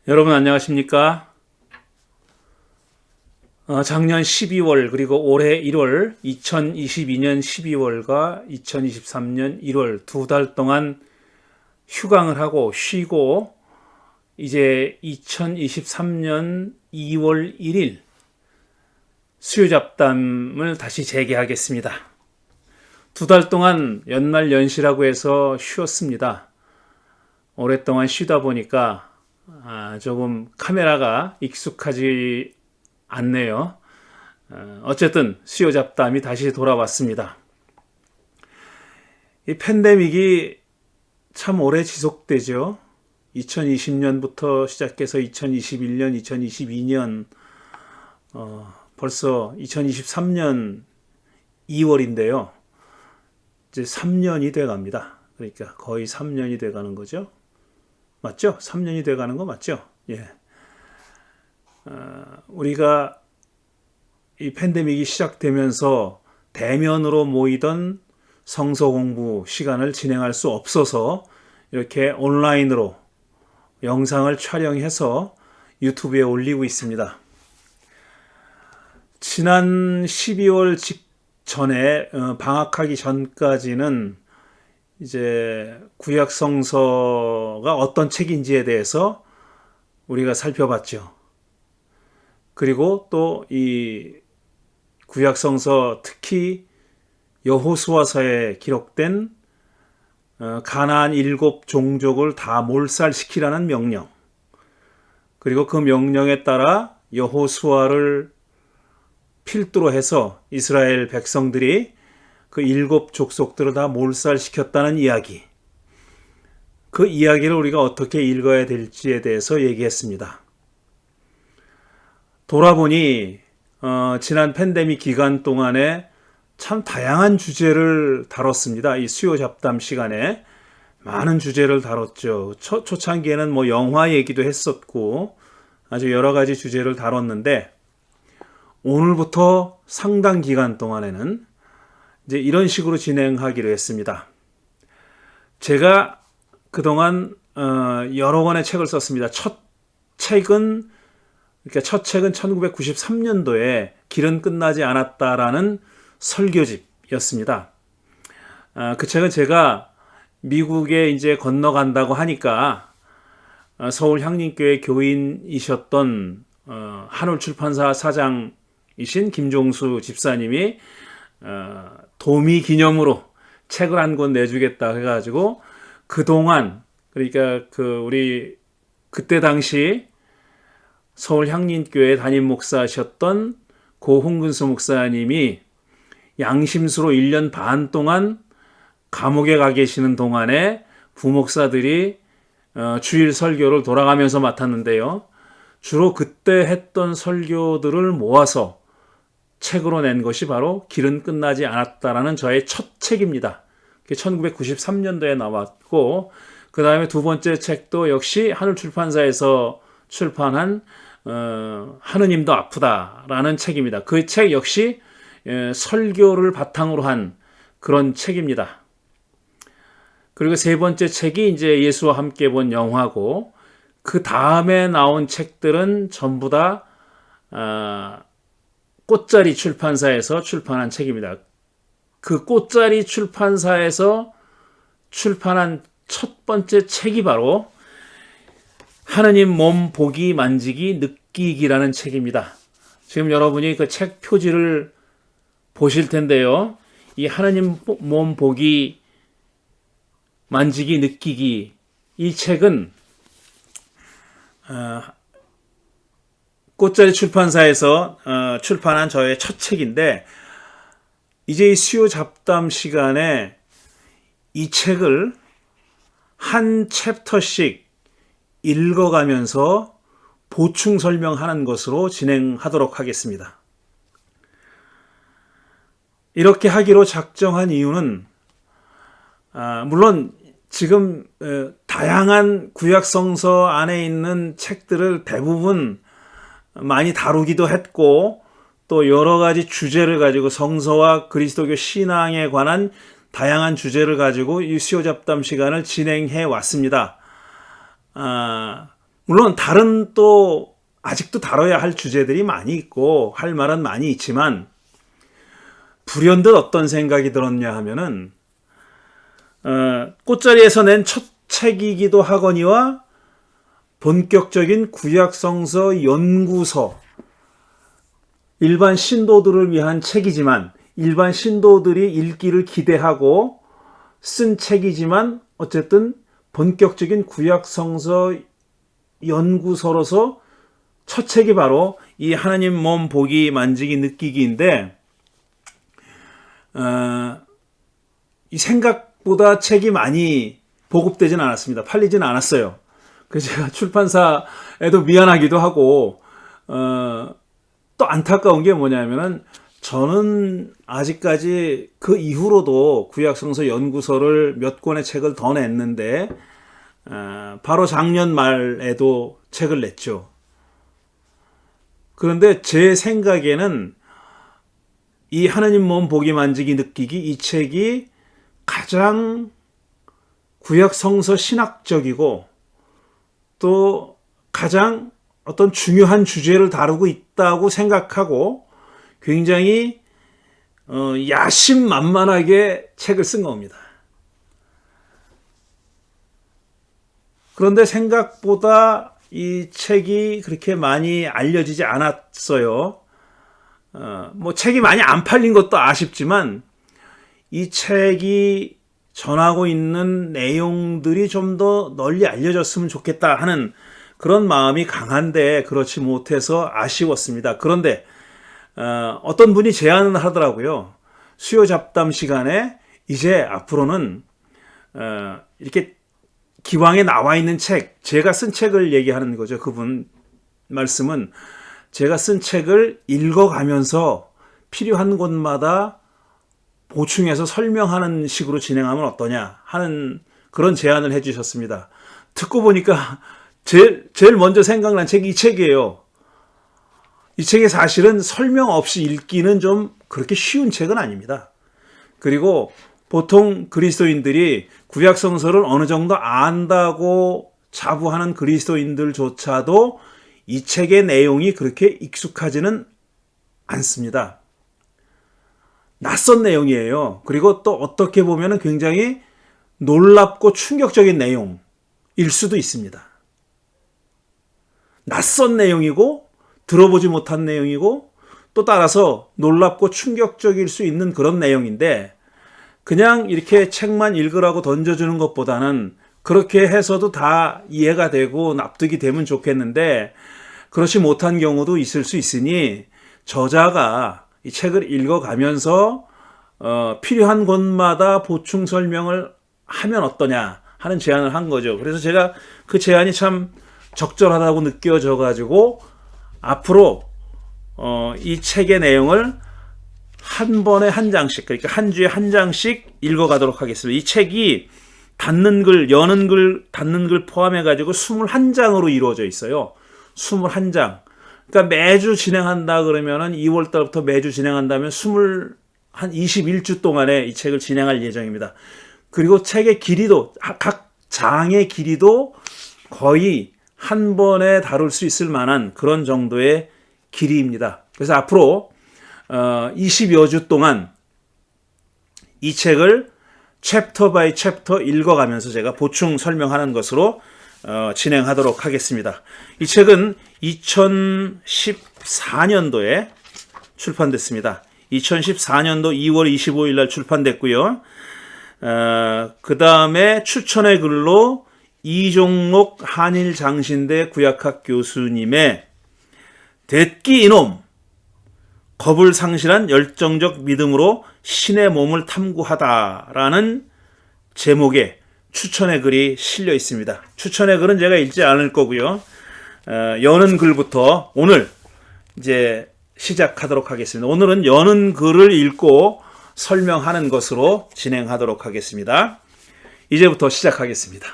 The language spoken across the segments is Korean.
여러분 안녕하십니까? 작년 12월 그리고 올해 1월 2022년 12월과 2023년 1월 두 달 동안 휴강을 하고 쉬고 이제 2023년 2월 1일 수요 잡담을 다시 재개하겠습니다. 두 달 동안 연말 연시라고 해서 쉬었습니다. 오랫동안 쉬다 보니까 조금 카메라가 익숙하지 않네요. 어쨌든 수요 잡담이 다시 돌아왔습니다. 이 팬데믹이 참 오래 지속되죠. 2020년부터 시작해서 2021년, 2022년, 벌써 2023년 2월인데요. 이제 3년이 돼 갑니다. 그러니까 거의 3년이 돼 가는 거죠. 맞죠? 3년이 돼 가는 거 맞죠? 예. 우리가 이 팬데믹이 시작되면서 대면으로 모이던 성서 공부 시간을 진행할 수 없어서 이렇게 온라인으로 영상을 촬영해서 유튜브에 올리고 있습니다. 지난 12월 직전에 방학하기 전까지는 이제 구약 성서가 어떤 책인지에 대해서 우리가 살펴봤죠. 그리고 또 이 구약 성서 특히 여호수아서에 기록된 가나안 7 종족을 다 몰살시키라는 명령, 그리고 그 명령에 따라 여호수아를 필두로 해서 이스라엘 백성들이 그 7 족속들을 다 몰살시켰다는 이야기, 그 이야기를 우리가 어떻게 읽어야 될지에 대해서 얘기했습니다. 돌아보니 지난 팬데믹 기간 동안에 참 다양한 주제를 다뤘습니다. 이 수요 잡담 시간에 많은 주제를 다뤘죠. 초창기에는 뭐 영화 얘기도 했었고 아주 여러 가지 주제를 다뤘는데, 오늘부터 상당 기간 동안에는 이제 이런 식으로 진행하기로 했습니다. 제가 그동안 여러 권의 책을 썼습니다. 첫 책은 1993년도에 길은 끝나지 않았다라는 설교집이었습니다. 그 책은 제가 미국에 이제 건너간다고 하니까 서울 향림교회 교인이셨던 한올출판사 사장이신 김종수 집사님이 도미 기념으로 책을 한 권 내주겠다 해가지고 그동안, 그러니까 우리 그때 당시 서울 향림교회 담임 목사셨던 고 홍근수 목사님이 양심수로 1년 반 동안 감옥에 가 계시는 동안에 부목사들이 주일 설교를 돌아가면서 맡았는데요. 주로 그때 했던 설교들을 모아서 책으로 낸 것이 바로 길은 끝나지 않았다라는 저의 첫 책입니다. 1993년도에 나왔고, 그 다음에 두 번째 책도 역시 한울출판사에서 출판한 하느님도 아프다라는 책입니다. 그 책 역시 설교를 바탕으로 한 그런 책입니다. 그리고 세 번째 책이 이제 예수와 함께 본 영화고, 그 다음에 나온 책들은 전부 다 꽃자리 출판사에서 출판한 책입니다. 그 꽃자리 출판사에서 출판한 첫 번째 책이 바로 하느님 몸 보기 만지기 느끼기라는 책입니다. 지금 여러분이 그 책 표지를 보실 텐데요. 이 하느님 몸 보기 만지기 느끼기, 이 책은 꽃자리 출판사에서 출판한 저의 첫 책인데, 이제 이 수요 잡담 시간에 이 책을 한 챕터씩 읽어가면서 보충 설명하는 것으로 진행하도록 하겠습니다. 이렇게 하기로 작정한 이유는 물론 지금 다양한 구약성서 안에 있는 책들을 대부분 많이 다루기도 했고, 또 여러 가지 주제를 가지고 성서와 그리스도교 신앙에 관한 다양한 주제를 가지고 이 수요 잡담 시간을 진행해 왔습니다. 물론 다른 또 아직도 다뤄야 할 주제들이 많이 있고 할 말은 많이 있지만 불현듯 어떤 생각이 들었냐 하면은 꽃자리에서 낸 첫 책이기도 하거니와 본격적인 구약성서 연구서, 일반 신도들을 위한 책이지만 일반 신도들이 읽기를 기대하고 쓴 책이지만 어쨌든 본격적인 구약성서 연구서로서 첫 책이 바로 이 하나님 몸 보기 만지기 느끼기인데 이 생각보다 책이 많이 보급되진 않았습니다. 팔리진 않았어요. 그래서 제가 출판사에도 미안하기도 하고 또 안타까운 게 뭐냐면은 저는 아직까지 그 이후로도 구약성서 연구서를 몇 권의 책을 더 냈는데 바로 작년 말에도 책을 냈죠. 그런데 제 생각에는 이 하나님 몸 보기 만지기 느끼기 이 책이 가장 구약성서 신학적이고 또 가장 어떤 중요한 주제를 다루고 있다고 생각하고 굉장히 야심만만하게 책을 쓴 겁니다. 그런데 생각보다 이 책이 그렇게 많이 알려지지 않았어요. 뭐 책이 많이 안 팔린 것도 아쉽지만 이 책이 전하고 있는 내용들이 좀 더 널리 알려졌으면 좋겠다 하는 그런 마음이 강한데 그렇지 못해서 아쉬웠습니다. 그런데 어떤 분이 제안을 하더라고요. 수요 잡담 시간에 이제 앞으로는 이렇게 기왕에 나와 있는 책, 제가 쓴 책을 얘기하는 거죠. 그분 말씀은 제가 쓴 책을 읽어가면서 필요한 곳마다 보충해서 설명하는 식으로 진행하면 어떠냐 하는 그런 제안을 해주셨습니다. 듣고 보니까 제일 먼저 생각난 책이 이 책이에요. 이 책이 사실은 설명 없이 읽기는 좀 그렇게 쉬운 책은 아닙니다. 그리고 보통 그리스도인들이 구약성서를 어느 정도 안다고 자부하는 그리스도인들조차도 이 책의 내용이 그렇게 익숙하지는 않습니다. 낯선 내용이에요. 그리고 또 어떻게 보면 굉장히 놀랍고 충격적인 내용일 수도 있습니다. 낯선 내용이고 들어보지 못한 내용이고 또 따라서 놀랍고 충격적일 수 있는 그런 내용인데 그냥 이렇게 책만 읽으라고 던져주는 것보다는 그렇게 해서도 다 이해가 되고 납득이 되면 좋겠는데 그렇지 못한 경우도 있을 수 있으니 저자가 이 책을 읽어가면서 필요한 곳마다 보충 설명을 하면 어떠냐 하는 제안을 한 거죠. 그래서 제가 그 제안이 참 적절하다고 느껴져 가지고 앞으로 이 책의 내용을 한 번에 한 장씩, 그러니까 한 주에 한 장씩 읽어가도록 하겠습니다. 이 책이 닫는 글, 여는 글, 닫는 글 포함해가지고 21장으로 이루어져 있어요. 21장. 그러니까 매주 진행한다 그러면은 2월 달부터 매주 진행한다면 한 21주 동안에 이 책을 진행할 예정입니다. 그리고 책의 길이도, 각 장의 길이도 거의 한 번에 다룰 수 있을 만한 그런 정도의 길이입니다. 그래서 앞으로 20여 주 동안 이 책을 챕터 바이 챕터 읽어가면서 제가 보충 설명하는 것으로 진행하도록 하겠습니다. 이 책은 2014년도에 출판됐습니다. 2014년도 2월 25일 날 출판됐고요. 그 다음에 추천의 글로 이종록 한일장신대 구약학 교수님의 대끼 이놈 겁을 상실한 열정적 믿음으로 신의 몸을 탐구하다라는 제목의 추천의 글이 실려 있습니다. 추천의 글은 제가 읽지 않을 거고요. 여는 글부터 오늘 이제 시작하도록 하겠습니다. 오늘은 여는 글을 읽고 설명하는 것으로 진행하도록 하겠습니다. 이제부터 시작하겠습니다.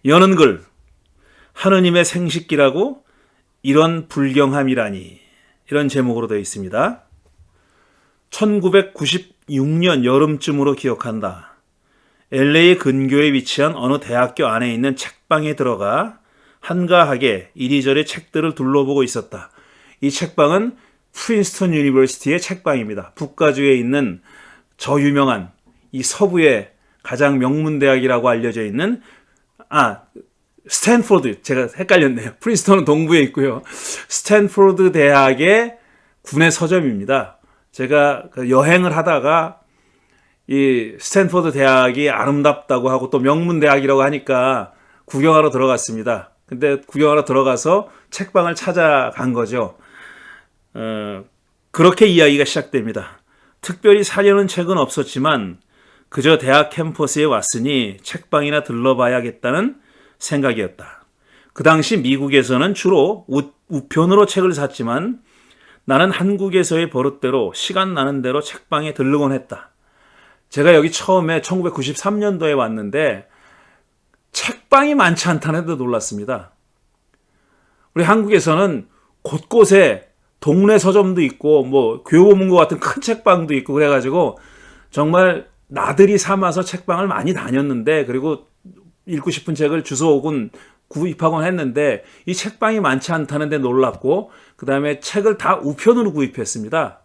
여는 글, 하느님의 생식기라고 이런 불경함이라니, 이런 제목으로 되어 있습니다. 1996년 여름쯤으로 기억한다. LA 근교에 위치한 어느 대학교 안에 있는 책방에 들어가 한가하게 이리저리 책들을 둘러보고 있었다. 이 책방은 프린스턴 유니버시티의 책방입니다. 북가주에 있는 저 유명한 이 서부의 가장 명문대학이라고 알려져 있는 스탠포드, 제가 헷갈렸네요. 프린스턴은 동부에 있고요. 스탠포드 대학의 군의 서점입니다. 제가 여행을 하다가 이 스탠포드 대학이 아름답다고 하고 또 명문대학이라고 하니까 구경하러 들어갔습니다. 근데 구경하러 들어가서 책방을 찾아간 거죠. 그렇게 이야기가 시작됩니다. 특별히 사려는 책은 없었지만 그저 대학 캠퍼스에 왔으니 책방이나 들러봐야겠다는 생각이었다. 그 당시 미국에서는 주로 우편으로 책을 샀지만 나는 한국에서의 버릇대로 시간 나는 대로 책방에 들르곤 했다. 제가 여기 처음에 1993년도에 왔는데 책방이 많지 않다는 데 놀랐습니다. 우리 한국에서는 곳곳에 동네 서점도 있고 뭐 교보문고 같은 큰 책방도 있고 그래가지고 정말 나들이 삼아서 책방을 많이 다녔는데 그리고 읽고 싶은 책을 주워오곤 구입하곤 했는데 이 책방이 많지 않다는 데 놀랐고 그 다음에 책을 다 우편으로 구입했습니다.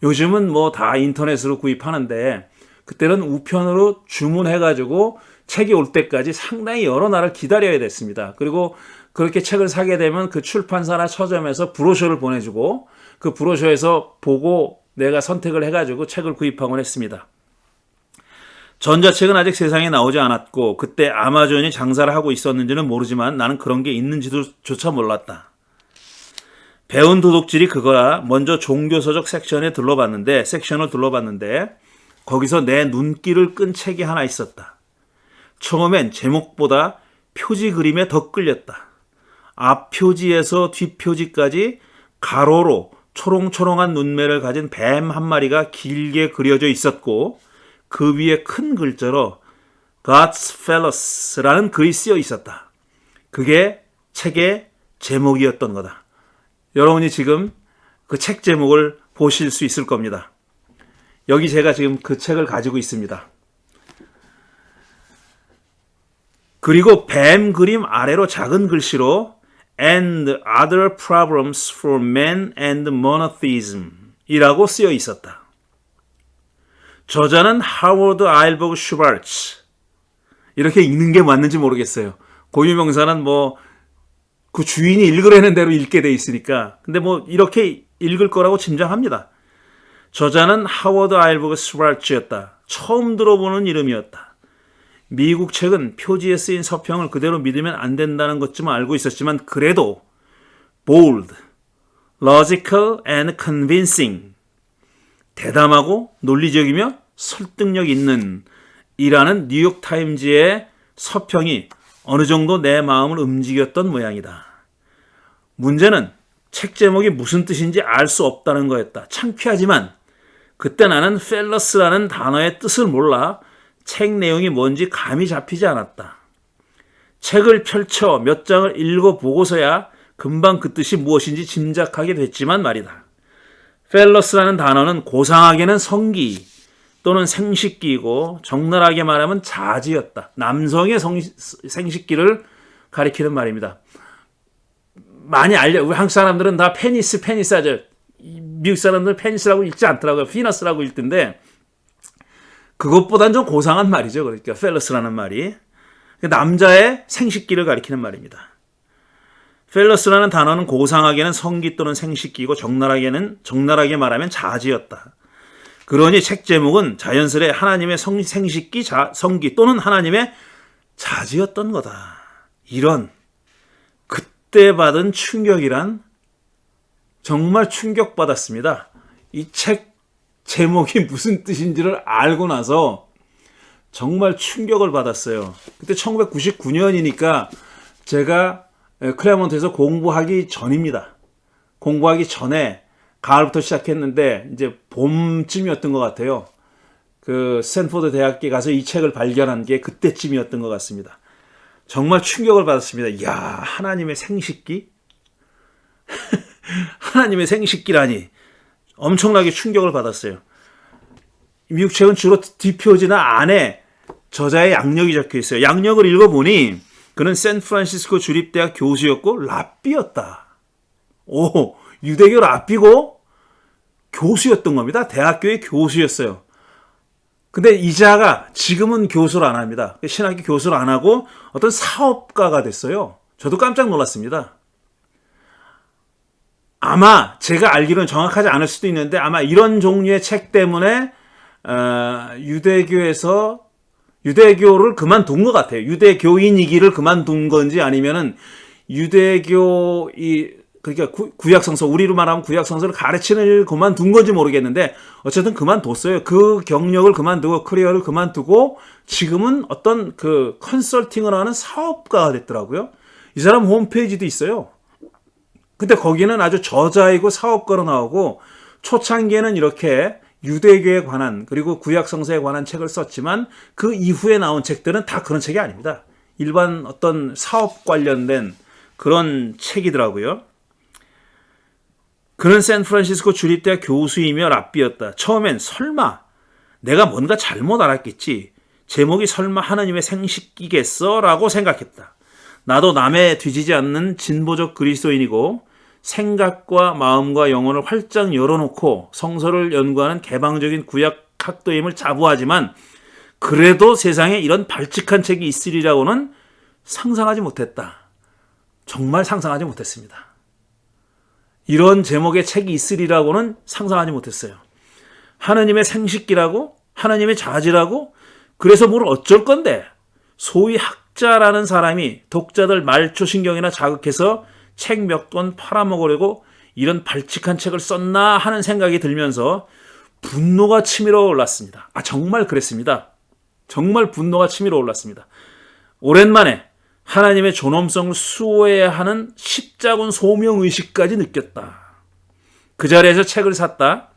요즘은 뭐 다 인터넷으로 구입하는데 그때는 우편으로 주문해가지고 책이 올 때까지 상당히 여러 날을 기다려야 됐습니다. 그리고 그렇게 책을 사게 되면 그 출판사나 서점에서 브로셔를 보내주고 그 브로셔에서 보고 내가 선택을 해가지고 책을 구입하곤 했습니다. 전자책은 아직 세상에 나오지 않았고 그때 아마존이 장사를 하고 있었는지는 모르지만 나는 그런 게 있는지조차 몰랐다. 배운 도둑질이 그거라 먼저 종교서적 섹션을 둘러봤는데 거기서 내 눈길을 끈 책이 하나 있었다. 처음엔 제목보다 표지 그림에 더 끌렸다. 앞 표지에서 뒷 표지까지 가로로 초롱초롱한 눈매를 가진 뱀 한 마리가 길게 그려져 있었고 그 위에 큰 글자로 Godfellous라는 글이 쓰여 있었다. 그게 책의 제목이었던 거다. 여러분이 지금 그 책 제목을 보실 수 있을 겁니다. 여기 제가 지금 그 책을 가지고 있습니다. 그리고 뱀 그림 아래로 작은 글씨로 And Other Problems for Men and Monotheism 이라고 쓰여 있었다. 저자는 하워드 아일버그 슈발츠. 이렇게 읽는 게 맞는지 모르겠어요. 고유명사는 뭐 그 주인이 읽으라는 대로 읽게 돼 있으니까. 근데 뭐 이렇게 읽을 거라고 짐작합니다. 저자는 하워드 아일버그 슈발츠였다. 처음 들어보는 이름이었다. 미국 책은 표지에 쓰인 서평을 그대로 믿으면 안 된다는 것쯤은 알고 있었지만 그래도 bold, logical and convincing 대담하고 논리적이며 설득력 있는 이라는 뉴욕타임즈의 서평이 어느 정도 내 마음을 움직였던 모양이다. 문제는 책 제목이 무슨 뜻인지 알 수 없다는 거였다. 창피하지만 그때 나는 펠러스라는 단어의 뜻을 몰라 책 내용이 뭔지 감이 잡히지 않았다. 책을 펼쳐 몇 장을 읽어보고서야 금방 그 뜻이 무엇인지 짐작하게 됐지만 말이다. 펠러스라는 단어는 고상하게는 성기 또는 생식기이고 적나라하게 말하면 자지였다. 남성의 생식기를 가리키는 말입니다. 많이 우리 한국 사람들은 다 페니스 하죠. 미국 사람들은 페니스라고 읽지 않더라고요. 피너스라고 읽던데 그것보단 좀 고상한 말이죠. 그러니까 펠러스라는 말이 남자의 생식기를 가리키는 말입니다. 펠러스라는 단어는 고상하게는 성기 또는 생식기이고 적나라하게 말하면 자지였다. 그러니 책 제목은 자연스레 하나님의 생식기, 성기 또는 하나님의 자지였던 거다. 이런 그때 받은 충격이란 정말 충격받았습니다. 이 책 제목이 무슨 뜻인지를 알고 나서 정말 충격을 받았어요. 그때 1999년이니까 제가 클레몬트에서 공부하기 전입니다. 공부하기 전에 가을부터 시작했는데 이제 봄쯤이었던 것 같아요. 그 스탠포드 대학에 가서 이 책을 발견한 게 그때쯤이었던 것 같습니다. 정말 충격을 받았습니다. 이야, 하나님의 생식기? 하나님의 생식기라니. 엄청나게 충격을 받았어요. 미국 책은 주로 뒷표지나 안에 저자의 양력이 적혀 있어요. 양력을 읽어보니 그는 샌프란시스코 주립대학 교수였고 랍비였다. 오, 유대교 랍비고 교수였던 겁니다. 대학교의 교수였어요. 근데 이자가 지금은 교수를 안 합니다. 신학교 교수를 안 하고 어떤 사업가가 됐어요. 저도 깜짝 놀랐습니다. 아마 제가 알기로는 정확하지 않을 수도 있는데 아마 이런 종류의 책 때문에 유대교를 그만둔 것 같아요. 유대교인이기를 그만둔 건지 아니면은 그러니까 구약성서, 우리로 말하면 구약성서를 가르치는 일을 그만둔 건지 모르겠는데 어쨌든 그만뒀어요. 그 경력을 그만두고 커리어를 그만두고 지금은 어떤 그 컨설팅을 하는 사업가가 됐더라고요. 이 사람 홈페이지도 있어요. 근데 거기는 아주 저자이고 사업가로 나오고 초창기에는 이렇게 유대교에 관한 그리고 구약성서에 관한 책을 썼지만 그 이후에 나온 책들은 다 그런 책이 아닙니다. 일반 어떤 사업 관련된 그런 책이더라고요. 그는 샌프란시스코 주립대학 교수이며 랍비였다. 처음엔 설마 내가 뭔가 잘못 알았겠지. 제목이 설마 하나님의 생식이겠어? 라고 생각했다. 나도 남에 뒤지지 않는 진보적 그리스도인이고 생각과 마음과 영혼을 활짝 열어놓고 성서를 연구하는 개방적인 구약 학도임을 자부하지만 그래도 세상에 이런 발칙한 책이 있으리라고는 상상하지 못했다. 정말 상상하지 못했습니다. 이런 제목의 책이 있으리라고는 상상하지 못했어요. 하나님의 생식기라고? 하나님의 자지라고? 그래서 뭘 어쩔 건데? 소위 학자라는 사람이 독자들 말초신경이나 자극해서 책 몇 권 팔아먹으려고 이런 발칙한 책을 썼나 하는 생각이 들면서 분노가 치밀어 올랐습니다. 정말 그랬습니다. 정말 분노가 치밀어 올랐습니다. 오랜만에 하나님의 존엄성을 수호해야 하는 십자군 소명의식까지 느꼈다. 그 자리에서 책을 샀다.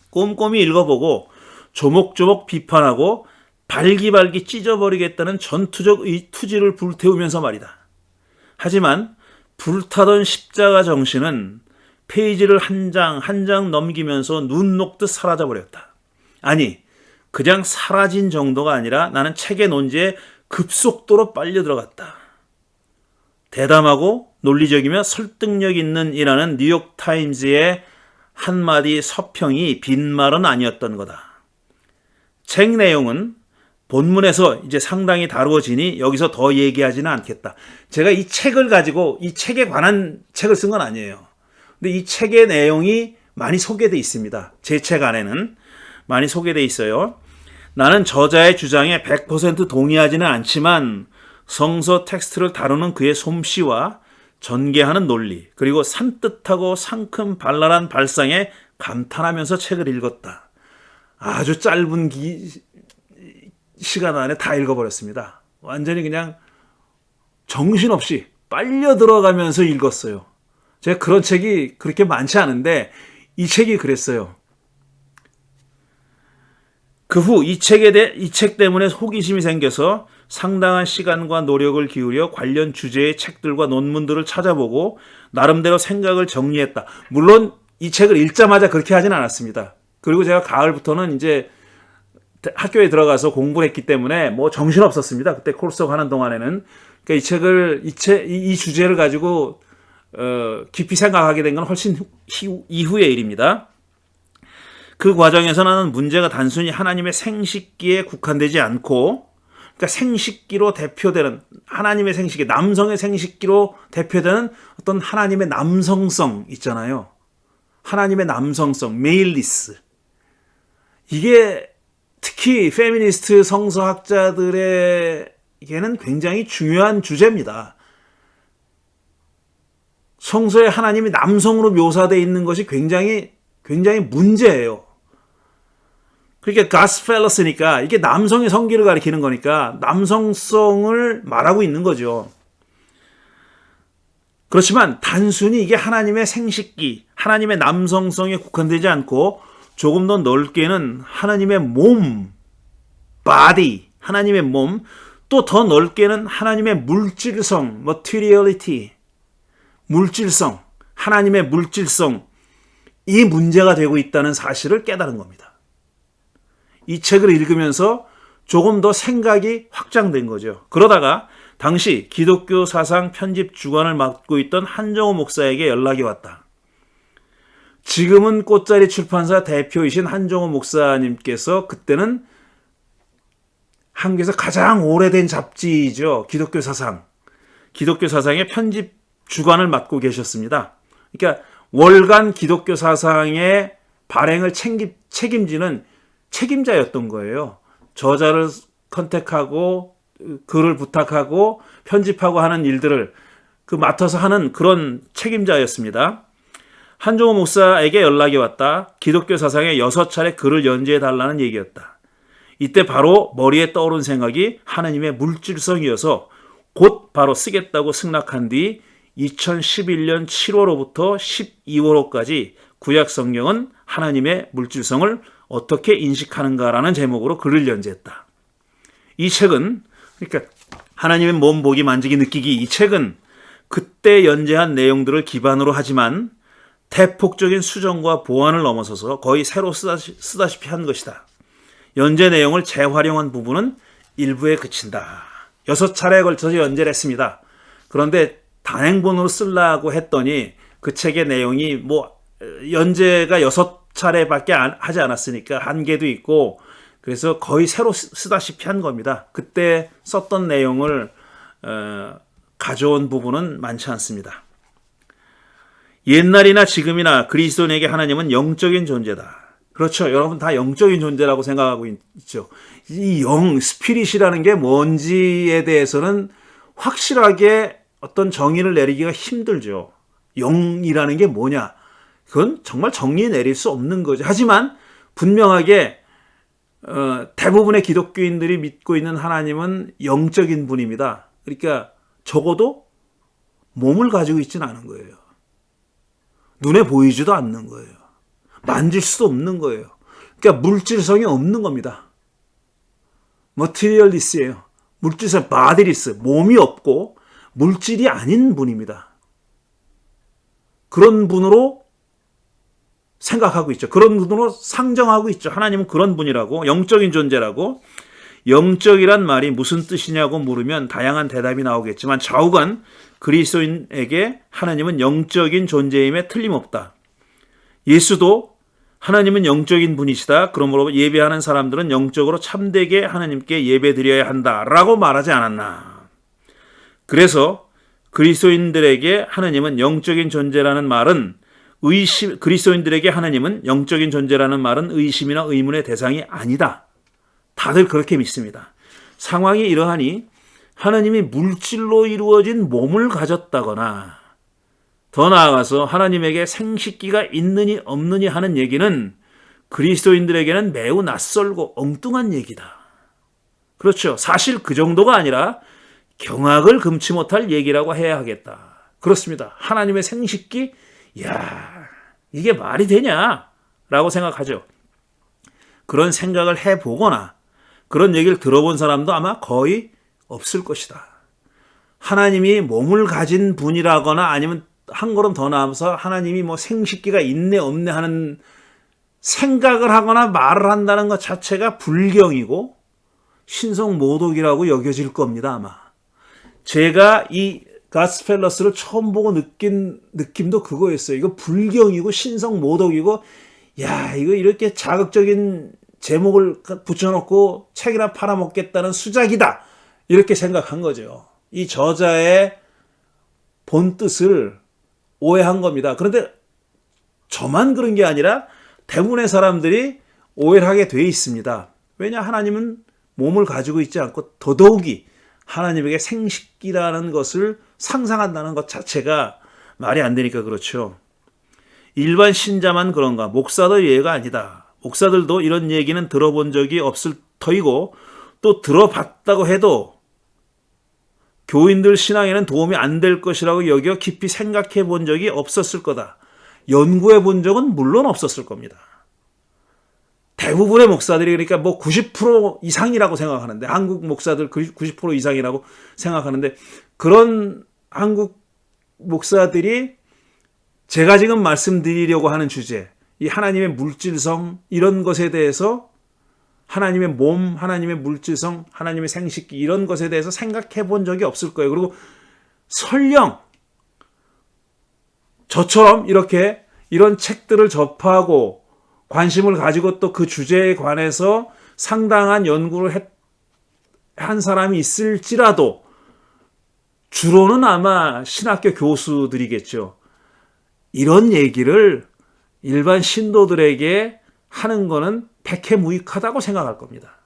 꼼꼼히 읽어보고 조목조목 비판하고 발기발기 찢어버리겠다는 전투적 투지를 불태우면서 말이다. 하지만 불타던 십자가 정신은 페이지를 한 장 한 장 넘기면서 눈 녹듯 사라져버렸다. 아니, 그냥 사라진 정도가 아니라 나는 책의 논지에 급속도로 빨려 들어갔다. 대담하고 논리적이며 설득력 있는 이라는 뉴욕타임즈의 한마디 서평이 빈말은 아니었던 거다. 책 내용은 본문에서 이제 상당히 다루어지니 여기서 더 얘기하지는 않겠다. 제가 이 책을 가지고 이 책에 관한 책을 쓴 건 아니에요. 근데 이 책의 내용이 많이 소개되어 있습니다. 제 책 안에는 많이 소개되어 있어요. 나는 저자의 주장에 100% 동의하지는 않지만 성서 텍스트를 다루는 그의 솜씨와 전개하는 논리, 그리고 산뜻하고 상큼 발랄한 발상에 감탄하면서 책을 읽었다. 아주 짧은 시간 안에 다 읽어버렸습니다. 완전히 그냥 정신없이 빨려 들어가면서 읽었어요. 제가 그런 책이 그렇게 많지 않은데 이 책이 그랬어요. 그 후 이 책 때문에 호기심이 생겨서 상당한 시간과 노력을 기울여 관련 주제의 책들과 논문들을 찾아보고 나름대로 생각을 정리했다. 물론 이 책을 읽자마자 그렇게 하진 않았습니다. 그리고 제가 가을부터는 이제 학교에 들어가서 공부를 했기 때문에 뭐 정신없었습니다. 그때 코र्스가 하는 동안에는. 그러니까 이 주제를 가지고 깊이 생각하게 된 건 훨씬 이후의 일입니다. 그 과정에서 나는 문제가 단순히 하나님의 생식기에 국한되지 않고, 그러니까 생식기로 대표되는 하나님의 생식기, 남성의 생식기로 대표되는 어떤 하나님의 남성성 있잖아요. 하나님의 남성성, 메일리스. 이게 특히 페미니스트 성서학자들에게는 굉장히 중요한 주제입니다. 성서에 하나님이 남성으로 묘사되어 있는 것이 굉장히 문제예요. 그러니까 가스펠러스니까 이게 남성의 성기를 가리키는 거니까 남성성을 말하고 있는 거죠. 그렇지만 단순히 이게 하나님의 생식기, 하나님의 남성성에 국한되지 않고 조금 더 넓게는 하나님의 몸, body, 하나님의 몸, 또 더 넓게는 하나님의 물질성, materiality, 물질성, 하나님의 물질성, 이 문제가 되고 있다는 사실을 깨달은 겁니다. 이 책을 읽으면서 조금 더 생각이 확장된 거죠. 그러다가 당시 기독교 사상 편집 주관을 맡고 있던 한정호 목사에게 연락이 왔다. 지금은 꽃자리 출판사 대표이신 한정호 목사님께서 그때는 한국에서 가장 오래된 잡지이죠. 기독교 사상의 편집 주관을 맡고 계셨습니다. 그러니까 월간 기독교 사상의 발행을 책임지는 책임자였던 거예요. 저자를 컨택하고 글을 부탁하고 편집하고 하는 일들을 맡아서 하는 그런 책임자였습니다. 한정호 목사에게 연락이 왔다. 기독교 사상에 6차례 글을 연재해달라는 얘기였다. 이때 바로 머리에 떠오른 생각이 하나님의 물질성이어서 곧 바로 쓰겠다고 승낙한 뒤 2011년 7월호부터 12월호까지 구약 성경은 하나님의 물질성을 어떻게 인식하는가라는 제목으로 글을 연재했다. 이 책은 그러니까 하나님의 몸 보기 만지기 느끼기 이 책은 그때 연재한 내용들을 기반으로 하지만 대폭적인 수정과 보완을 넘어서서 거의 새로 쓰다시피 한 것이다. 연재 내용을 재활용한 부분은 일부에 그친다. 6차례에 걸쳐서 연재를 했습니다. 그런데 단행본으로 쓰려고 했더니 그 책의 내용이 연재가 6차례밖에 하지 않았으니까 한계도 있고 그래서 거의 새로 쓰다시피 한 겁니다. 그때 썼던 내용을 가져온 부분은 많지 않습니다. 옛날이나 지금이나 그리스도인에게 하나님은 영적인 존재다. 그렇죠. 여러분 다 영적인 존재라고 생각하고 있죠. 이 스피릿이라는 게 뭔지에 대해서는 확실하게 어떤 정의를 내리기가 힘들죠. 영이라는 게 뭐냐? 그건 정말 정의 내릴 수 없는 거죠. 하지만 분명하게 대부분의 기독교인들이 믿고 있는 하나님은 영적인 분입니다. 그러니까 적어도 몸을 가지고 있지는 않은 거예요. 눈에 보이지도 않는 거예요. 만질 수도 없는 거예요. 그러니까 물질성이 없는 겁니다. 머티리얼리스예요. 물질성, 바디리스, 몸이 없고 물질이 아닌 분입니다. 그런 분으로 생각하고 있죠. 그런 분으로 상정하고 있죠. 하나님은 그런 분이라고, 영적인 존재라고. 영적이란 말이 무슨 뜻이냐고 물으면 다양한 대답이 나오겠지만 좌우간 그리스도인에게 하나님은 영적인 존재임에 틀림없다. 예수도 하나님은 영적인 분이시다. 그러므로 예배하는 사람들은 영적으로 참되게 하나님께 예배드려야 한다라고 말하지 않았나. 그래서 그리스도인들에게 하나님은 영적인 존재라는 말은 그리스도인들에게 하나님은 영적인 존재라는 말은 의심이나 의문의 대상이 아니다. 다들 그렇게 믿습니다. 상황이 이러하니 하나님이 물질로 이루어진 몸을 가졌다거나 더 나아가서 하나님에게 생식기가 있느니 없느니 하는 얘기는 그리스도인들에게는 매우 낯설고 엉뚱한 얘기다. 그렇죠. 사실 그 정도가 아니라 경악을 금치 못할 얘기라고 해야 하겠다. 그렇습니다. 하나님의 생식기? 이게 말이 되냐? 라고 생각하죠. 그런 생각을 해보거나 그런 얘기를 들어본 사람도 아마 거의 없을 것이다. 하나님이 몸을 가진 분이라거나 아니면 한 걸음 더 나아가서 하나님이 생식기가 있네 없네 하는 생각을 하거나 말을 한다는 것 자체가 불경이고 신성모독이라고 여겨질 겁니다. 아마 제가 이 가스펠러스를 처음 보고 느낀 느낌도 그거였어요. 이거 불경이고 신성모독이고 이거 이렇게 자극적인 제목을 붙여놓고 책이나 팔아먹겠다는 수작이다. 이렇게 생각한 거죠. 이 저자의 본 뜻을 오해한 겁니다. 그런데 저만 그런 게 아니라 대부분의 사람들이 오해를 하게 돼 있습니다. 왜냐? 하나님은 몸을 가지고 있지 않고 더더욱이 하나님에게 생식기라는 것을 상상한다는 것 자체가 말이 안 되니까 그렇죠. 일반 신자만 그런가? 목사도 예외가 아니다. 목사들도 이런 얘기는 들어본 적이 없을 터이고 또 들어봤다고 해도 교인들 신앙에는 도움이 안 될 것이라고 여겨 깊이 생각해 본 적이 없었을 거다. 연구해 본 적은 물론 없었을 겁니다. 대부분의 목사들이 그러니까 90% 이상이라고 생각하는데 한국 목사들 90% 이상이라고 생각하는데 그런 한국 목사들이 제가 지금 말씀드리려고 하는 주제 이 하나님의 물질성 이런 것에 대해서 하나님의 몸, 하나님의 물질성, 하나님의 생식기 이런 것에 대해서 생각해 본 적이 없을 거예요. 그리고 설령 저처럼 이렇게 이런 책들을 접하고 관심을 가지고 또 그 주제에 관해서 상당한 연구를 한 사람이 있을지라도 주로는 아마 신학교 교수들이겠죠. 이런 얘기를 일반 신도들에게 하는 거는 백해무익하다고 생각할 겁니다.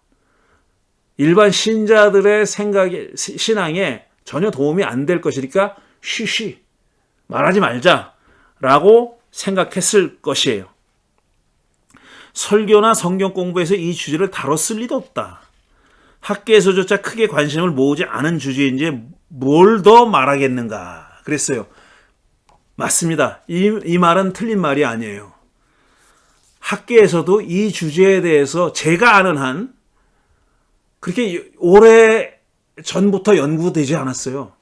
일반 신자들의 신앙에 전혀 도움이 안 될 것이니까 쉬쉬 말하지 말자라고 생각했을 것이에요. 설교나 성경 공부에서 이 주제를 다뤘을 리도 없다. 학계에서조차 크게 관심을 모으지 않은 주제인지 뭘 더 말하겠는가 그랬어요. 맞습니다. 이 말은 틀린 말이 아니에요. 학계에서도 이 주제에 대해서 제가 아는 한 그렇게 오래 전부터 연구되지 않았어요.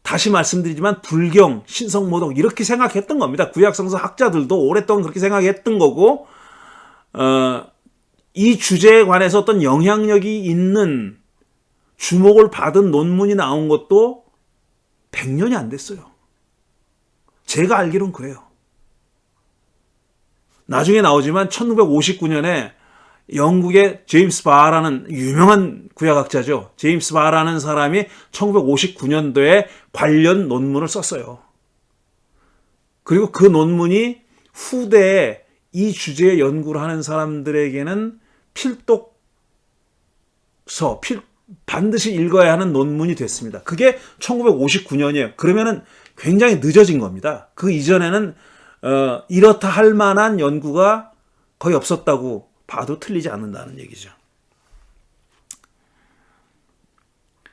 다시 말씀드리지만 불경, 신성모독 이렇게 생각했던 겁니다. 구약성서 학자들도 오랫동안 그렇게 생각했던 거고 이 주제에 관해서 어떤 영향력이 있는 주목을 받은 논문이 나온 것도 100년이 안 됐어요. 제가 알기로는 그래요. 나중에 나오지만 1959년에 영국의 제임스 바라는 유명한 구약학자죠. 제임스 바라는 사람이 1959년도에 관련 논문을 썼어요. 그리고 그 논문이 후대에 이 주제에 연구를 하는 사람들에게는 반드시 읽어야 하는 논문이 됐습니다. 그게 1959년이에요. 그러면은 굉장히 늦어진 겁니다. 그 이전에는 이렇다 할 만한 연구가 거의 없었다고 봐도 틀리지 않는다는 얘기죠.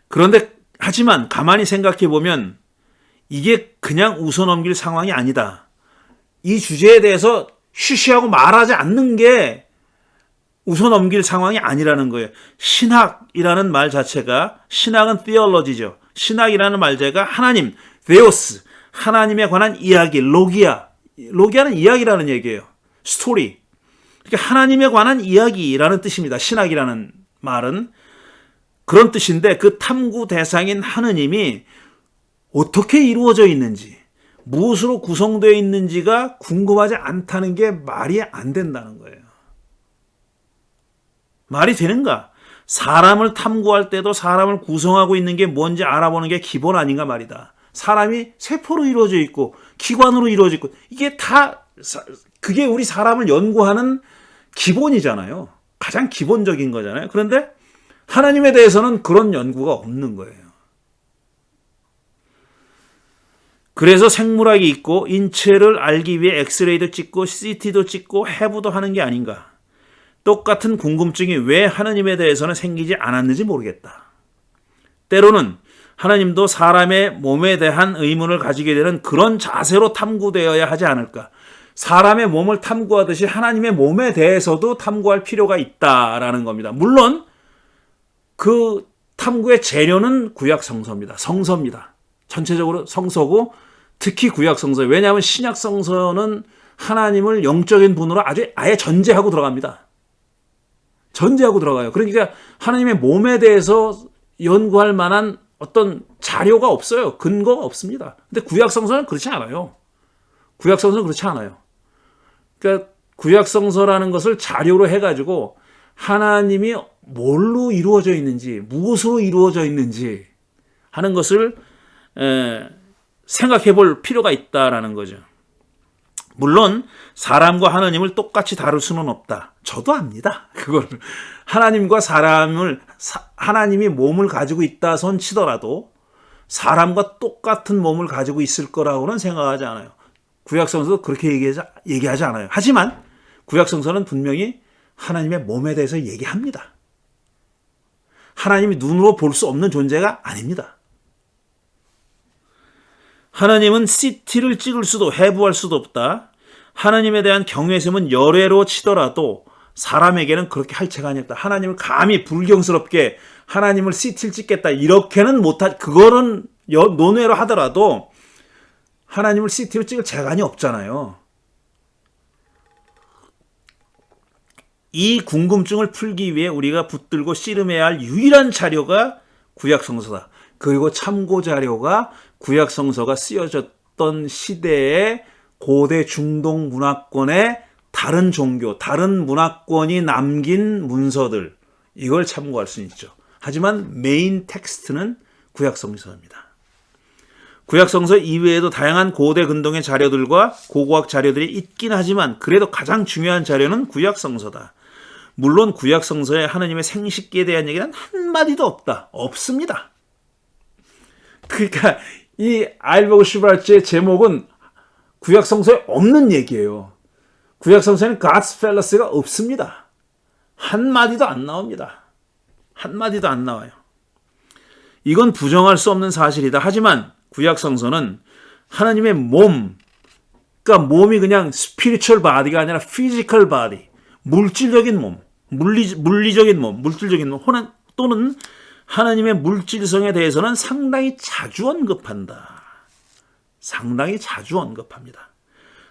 그런데 하지만 가만히 생각해 보면 이게 그냥 웃어넘길 상황이 아니다. 이 주제에 대해서 쉬쉬하고 말하지 않는 게 웃어넘길 상황이 아니라는 거예요. 신학이라는 말 자체가 신학은 theology죠. 신학이라는 말 자체가 하나님, theos, 하나님에 관한 이야기, 로기아는 이야기라는 얘기예요. 스토리. 그러니까 하나님에 관한 이야기라는 뜻입니다. 신학이라는 말은 그런 뜻인데 그 탐구 대상인 하느님이 어떻게 이루어져 있는지, 무엇으로 구성되어 있는지가 궁금하지 않다는 게 말이 안 된다는 거예요. 말이 되는가? 사람을 탐구할 때도 사람을 구성하고 있는 게 뭔지 알아보는 게 기본 아닌가 말이다. 사람이 세포로 이루어져 있고 기관으로 이루어져 있고 이게 다 그게 우리 사람을 연구하는 기본이잖아요. 가장 기본적인 거잖아요. 그런데 하나님에 대해서는 그런 연구가 없는 거예요. 그래서 생물학이 있고 인체를 알기 위해 엑스레이도 찍고 CT도 찍고 해부도 하는 게 아닌가. 똑같은 궁금증이 왜 하나님에 대해서는 생기지 않았는지 모르겠다. 때로는 하나님도 사람의 몸에 대한 의문을 가지게 되는 그런 자세로 탐구되어야 하지 않을까. 사람의 몸을 탐구하듯이 하나님의 몸에 대해서도 탐구할 필요가 있다라는 겁니다. 물론 그 탐구의 재료는 구약 성서입니다. 성서입니다. 전체적으로 성서고 특히 구약 성서. 왜냐하면 신약 성서는 하나님을 영적인 분으로 아예 전제하고 들어갑니다. 전제하고 들어가요. 그러니까 하나님의 몸에 대해서 연구할 만한 어떤 자료가 없어요. 근거가 없습니다. 근데 구약 성서는 그렇지 않아요. 구약 성서는 그렇지 않아요. 그러니까 구약 성서라는 것을 자료로 해가지고 하나님이 뭘로 이루어져 있는지, 무엇으로 이루어져 있는지 하는 것을 생각해 볼 필요가 있다라는 거죠. 물론 사람과 하나님을 똑같이 다룰 수는 없다. 저도 압니다. 그걸 하나님과 하나님이 몸을 가지고 있다 손 치더라도 사람과 똑같은 몸을 가지고 있을 거라고는 생각하지 않아요. 구약성서도 그렇게 얘기하지 않아요. 하지만 구약성서는 분명히 하나님의 몸에 대해서 얘기합니다. 하나님이 눈으로 볼 수 없는 존재가 아닙니다. 하나님은 CT를 찍을 수도 해부할 수도 없다. 하나님에 대한 경외심은 열애로 치더라도 사람에게는 그렇게 할 체가 아니었다. 하나님을 감히 불경스럽게 하나님을 CT를 찍겠다 이렇게는 그거는 논외로 하더라도 하나님을 CT로 찍을 재간이 없잖아요. 이 궁금증을 풀기 위해 우리가 붙들고 씨름해야 할 유일한 자료가 구약성서다. 그리고 참고 자료가 구약성서가 쓰여졌던 시대의 고대 중동 문화권의 다른 종교, 다른 문화권이 남긴 문서들, 이걸 참고할 수 있죠. 하지만 메인 텍스트는 구약성서입니다. 구약성서 이외에도 다양한 고대 근동의 자료들과 고고학 자료들이 있긴 하지만 그래도 가장 중요한 자료는 구약성서다. 물론 구약성서에 하나님의 생식기에 대한 얘기는 한마디도 없습니다. 그러니까 이 알보고 슈발츠의 제목은 구약성서에 없는 얘기예요. 구약성서에는 God's fallacy가 없습니다. 한마디도 안 나옵니다. 한마디도 안 나와요. 이건 부정할 수 없는 사실이다. 하지만 구약성서는 하나님의 몸, 그러니까 몸이 그냥 spiritual body가 아니라 physical body, 물질적인 몸, 물리적인 몸, 물질적인 몸, 또는 하나님의 물질성에 대해서는 상당히 자주 언급한다. 상당히 자주 언급합니다.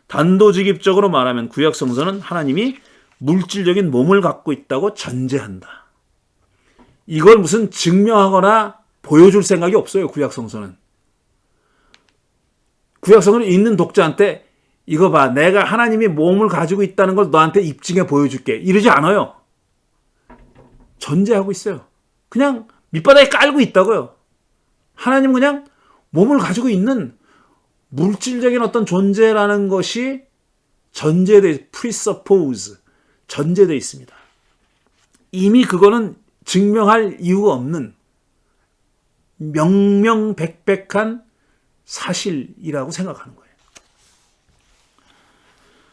단도직입적으로 말하면 구약성서는 하나님이 물질적인 몸을 갖고 있다고 전제한다. 이걸 무슨 증명하거나 보여줄 생각이 없어요. 구약성서는. 구약성서는 읽는 독자한테 이거 봐, 내가 하나님이 몸을 가지고 있다는 걸 너한테 입증해 보여줄게, 이러지 않아요. 전제하고 있어요. 그냥 밑바닥에 깔고 있다고요. 하나님은 그냥 몸을 가지고 있는 물질적인 어떤 존재라는 것이 전제돼, presuppose, 전제되어 있습니다. 이미 그거는 증명할 이유가 없는 명명백백한 사실이라고 생각하는 거예요.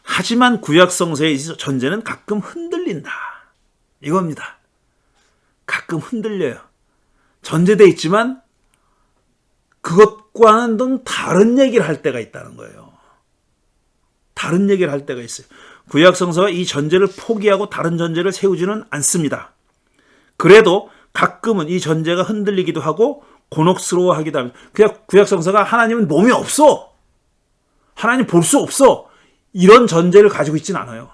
하지만 구약성서의 전제는 가끔 흔들린다. 이겁니다. 가끔 흔들려요. 전제되어 있지만 그것과는 좀 다른 얘기를 할 때가 있다는 거예요. 다른 얘기를 할 때가 있어요. 구약성서가 이 전제를 포기하고 다른 전제를 세우지는 않습니다. 그래도 가끔은 이 전제가 흔들리기도 하고 곤혹스러워하기도 합니다. 그냥 구약성서가 하나님은 몸이 없어, 하나님 볼 수 없어, 이런 전제를 가지고 있지는 않아요.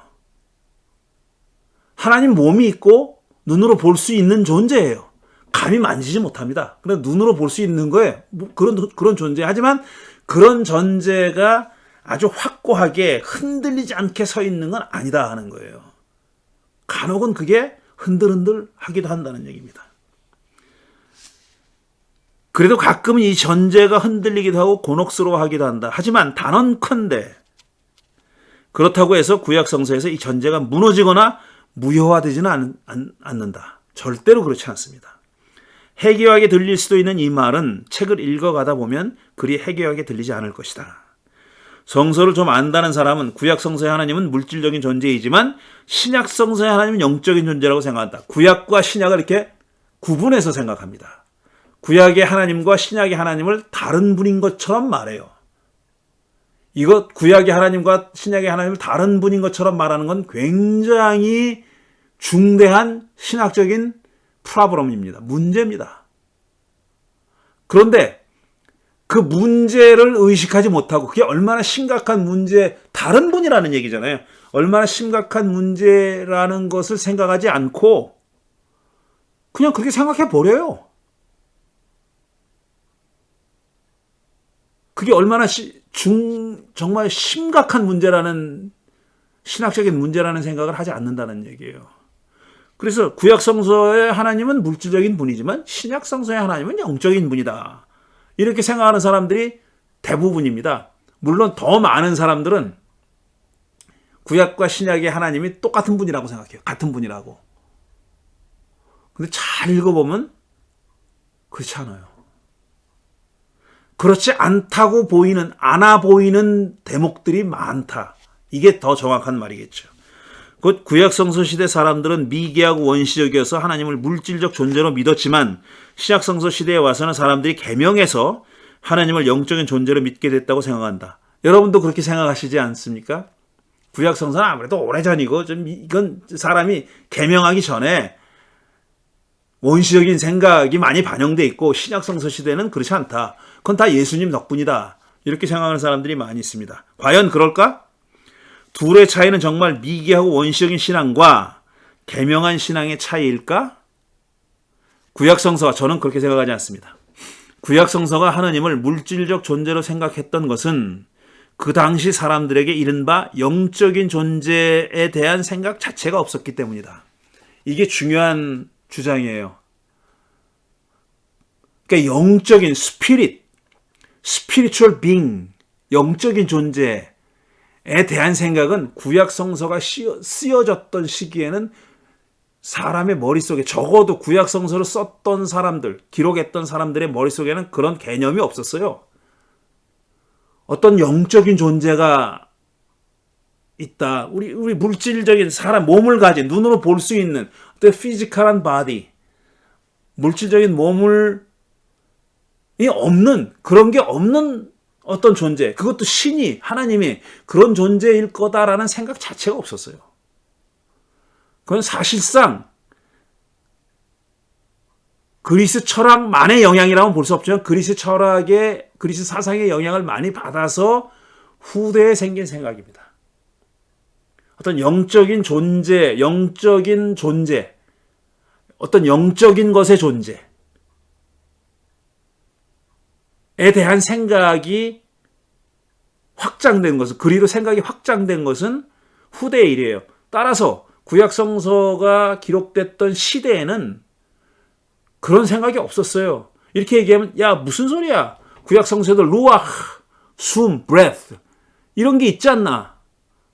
하나님 몸이 있고 눈으로 볼 수 있는 존재예요. 감히 만지지 못합니다. 그런데 눈으로 볼 수 있는 거예요. 그런 존재. 하지만 그런 존재가 아주 확고하게 흔들리지 않게 서 있는 건 아니다 하는 거예요. 간혹은 그게 흔들흔들 하기도 한다는 얘기입니다. 그래도 가끔은 이 전제가 흔들리기도 하고 곤혹스러워하기도 한다. 하지만 단언컨대 그렇다고 해서 구약성서에서 이 전제가 무너지거나 무효화되지는 않는다. 절대로 그렇지 않습니다. 해괴하게 들릴 수도 있는 이 말은 책을 읽어가다 보면 그리 해괴하게 들리지 않을 것이다. 성서를 좀 안다는 사람은 구약성서의 하나님은 물질적인 존재이지만 신약성서의 하나님은 영적인 존재라고 생각한다. 구약과 신약을 이렇게 구분해서 생각합니다. 구약의 하나님과 신약의 하나님을 다른 분인 것처럼 말해요. 이것 구약의 하나님과 신약의 하나님을 다른 분인 것처럼 말하는 건 굉장히 중대한 신학적인 프로블럼입니다. 문제입니다. 그런데 그 문제를 의식하지 못하고 그게 얼마나 심각한 문제, 다른 분이라는 얘기잖아요. 얼마나 심각한 문제라는 것을 생각하지 않고 그냥 그렇게 생각해 버려요. 그게 얼마나 정말 심각한 문제라는, 신학적인 문제라는 생각을 하지 않는다는 얘기예요. 그래서 구약성서의 하나님은 물질적인 분이지만 신약성서의 하나님은 영적인 분이다. 이렇게 생각하는 사람들이 대부분입니다. 물론 더 많은 사람들은 구약과 신약의 하나님이 똑같은 분이라고 생각해요. 같은 분이라고. 근데 잘 읽어보면 그렇지 않아요. 그렇지 않다고 보이는, 않아 보이는 대목들이 많다. 이게 더 정확한 말이겠죠. 곧 구약성서 시대 사람들은 미개하고 원시적이어서 하나님을 물질적 존재로 믿었지만 신약성서 시대에 와서는 사람들이 계명해서 하나님을 영적인 존재로 믿게 됐다고 생각한다. 여러분도 그렇게 생각하시지 않습니까? 구약성서는 아무래도 오래전이고 이건 사람이 계명하기 전에 원시적인 생각이 많이 반영돼 있고 신약성서 시대는 그렇지 않다. 그건 다 예수님 덕분이다. 이렇게 생각하는 사람들이 많이 있습니다. 과연 그럴까? 둘의 차이는 정말 미개하고 원시적인 신앙과 계명한 신앙의 차이일까? 구약성서가, 저는 그렇게 생각하지 않습니다. 구약성서가 하나님을 물질적 존재로 생각했던 것은 그 당시 사람들에게 이른바 영적인 존재에 대한 생각 자체가 없었기 때문이다. 이게 중요한 주장이에요. 그러니까 영적인 spiritual being, 영적인 존재에 대한 생각은 구약성서가 쓰여졌던 시기에는 사람의 머릿속에, 적어도 구약성서를 썼던 사람들, 기록했던 사람들의 머릿속에는 그런 개념이 없었어요. 어떤 영적인 존재가 있다. 우리 물질적인 사람, 몸을 가진, 눈으로 볼 수 있는 어떤 피지컬한 바디, 물질적인 몸이 없는, 그런 게 없는 어떤 존재, 그것도 신이, 하나님이 그런 존재일 거다라는 생각 자체가 없었어요. 그건 사실상 그리스 철학만의 영향이라면 볼 수 없지만 그리스 철학의, 그리스 사상의 영향을 많이 받아서 후대에 생긴 생각입니다. 어떤 영적인 존재, 어떤 영적인 것의 존재에 대한 생각이 확장된 것은, 그리로 생각이 확장된 것은 후대의 일이에요. 따라서 구약성서가 기록됐던 시대에는 그런 생각이 없었어요. 이렇게 얘기하면, 야, 무슨 소리야? 구약성서에도 루아흐, 숨, breath 이런 게 있지 않나?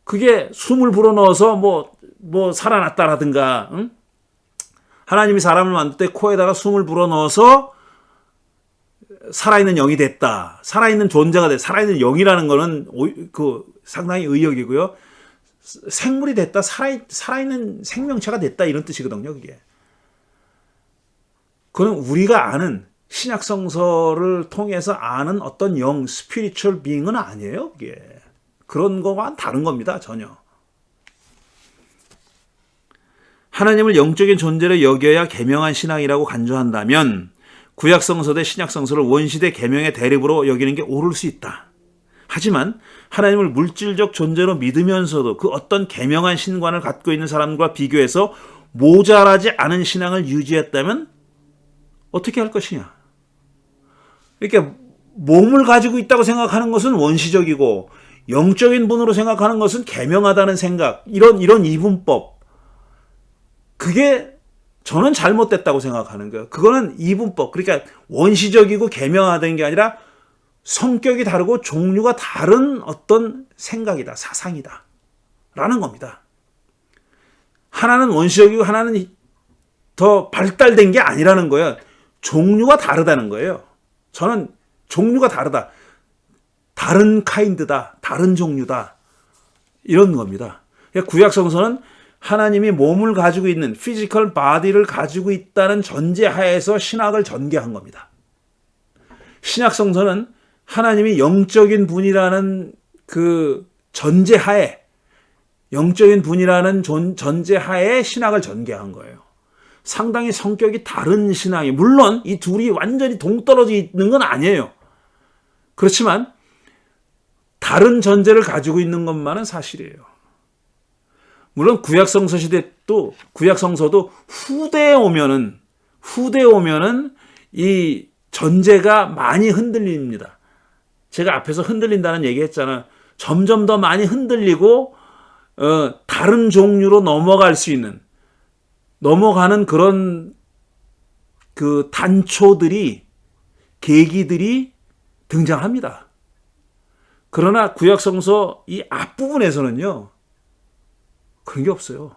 그게 숨을 불어넣어서 뭐 살아났다라든가, 응? 하나님이 사람을 만들 때 코에다가 숨을 불어넣어서 살아있는 영이 됐다. 살아있는 존재가 됐다. 살아있는 영이라는 거는 상당히 의역이고요. 생물이 됐다. 살아있는 생명체가 됐다. 이런 뜻이거든요, 그게. 그건 우리가 아는, 신약성서를 통해서 아는 어떤 영, 스피리추얼 빙은 아니에요, 그게. 그런 거와는 다른 겁니다, 전혀. 하나님을 영적인 존재로 여겨야 계명한 신앙이라고 간주한다면 구약성서 대 신약성서를 원시대 계명의 대립으로 여기는 게 옳을 수 있다. 하지만 하나님을 물질적 존재로 믿으면서도 그 어떤 계명한 신관을 갖고 있는 사람과 비교해서 모자라지 않은 신앙을 유지했다면 어떻게 할 것이냐. 이렇게 몸을 가지고 있다고 생각하는 것은 원시적이고 영적인 분으로 생각하는 것은 계명하다는 생각, 이런 이분법, 그게 저는 잘못됐다고 생각하는 거예요. 그거는 이분법, 그러니까 원시적이고 계명하다는 게 아니라 성격이 다르고 종류가 다른 어떤 생각이다, 사상이다 라는 겁니다. 하나는 원시적이고 하나는 더 발달된 게 아니라는 거예요. 종류가 다르다는 거예요. 저는 종류가 다르다, 다른 카인드다, 다른 종류다, 이런 겁니다. 구약성서는 하나님이 몸을 가지고 있는, 피지컬 바디를 가지고 있다는 전제하에서 신학을 전개한 겁니다. 신약성서는 하나님이 영적인 분이라는 그 전제하에, 영적인 분이라는 전제하에 신학을 전개한 거예요. 상당히 성격이 다른 신앙이, 물론 이 둘이 완전히 동떨어져 있는 건 아니에요. 그렇지만 다른 전제를 가지고 있는 것만은 사실이에요. 물론 구약성서 시대 또, 구약성서도 후대에 오면은 이 전제가 많이 흔들립니다. 제가 앞에서 흔들린다는 얘기 했잖아요. 점점 더 많이 흔들리고 다른 종류로 넘어가는 그런 그 단초들이, 계기들이 등장합니다. 그러나 구약성서 이 앞부분에서는요, 그런 게 없어요.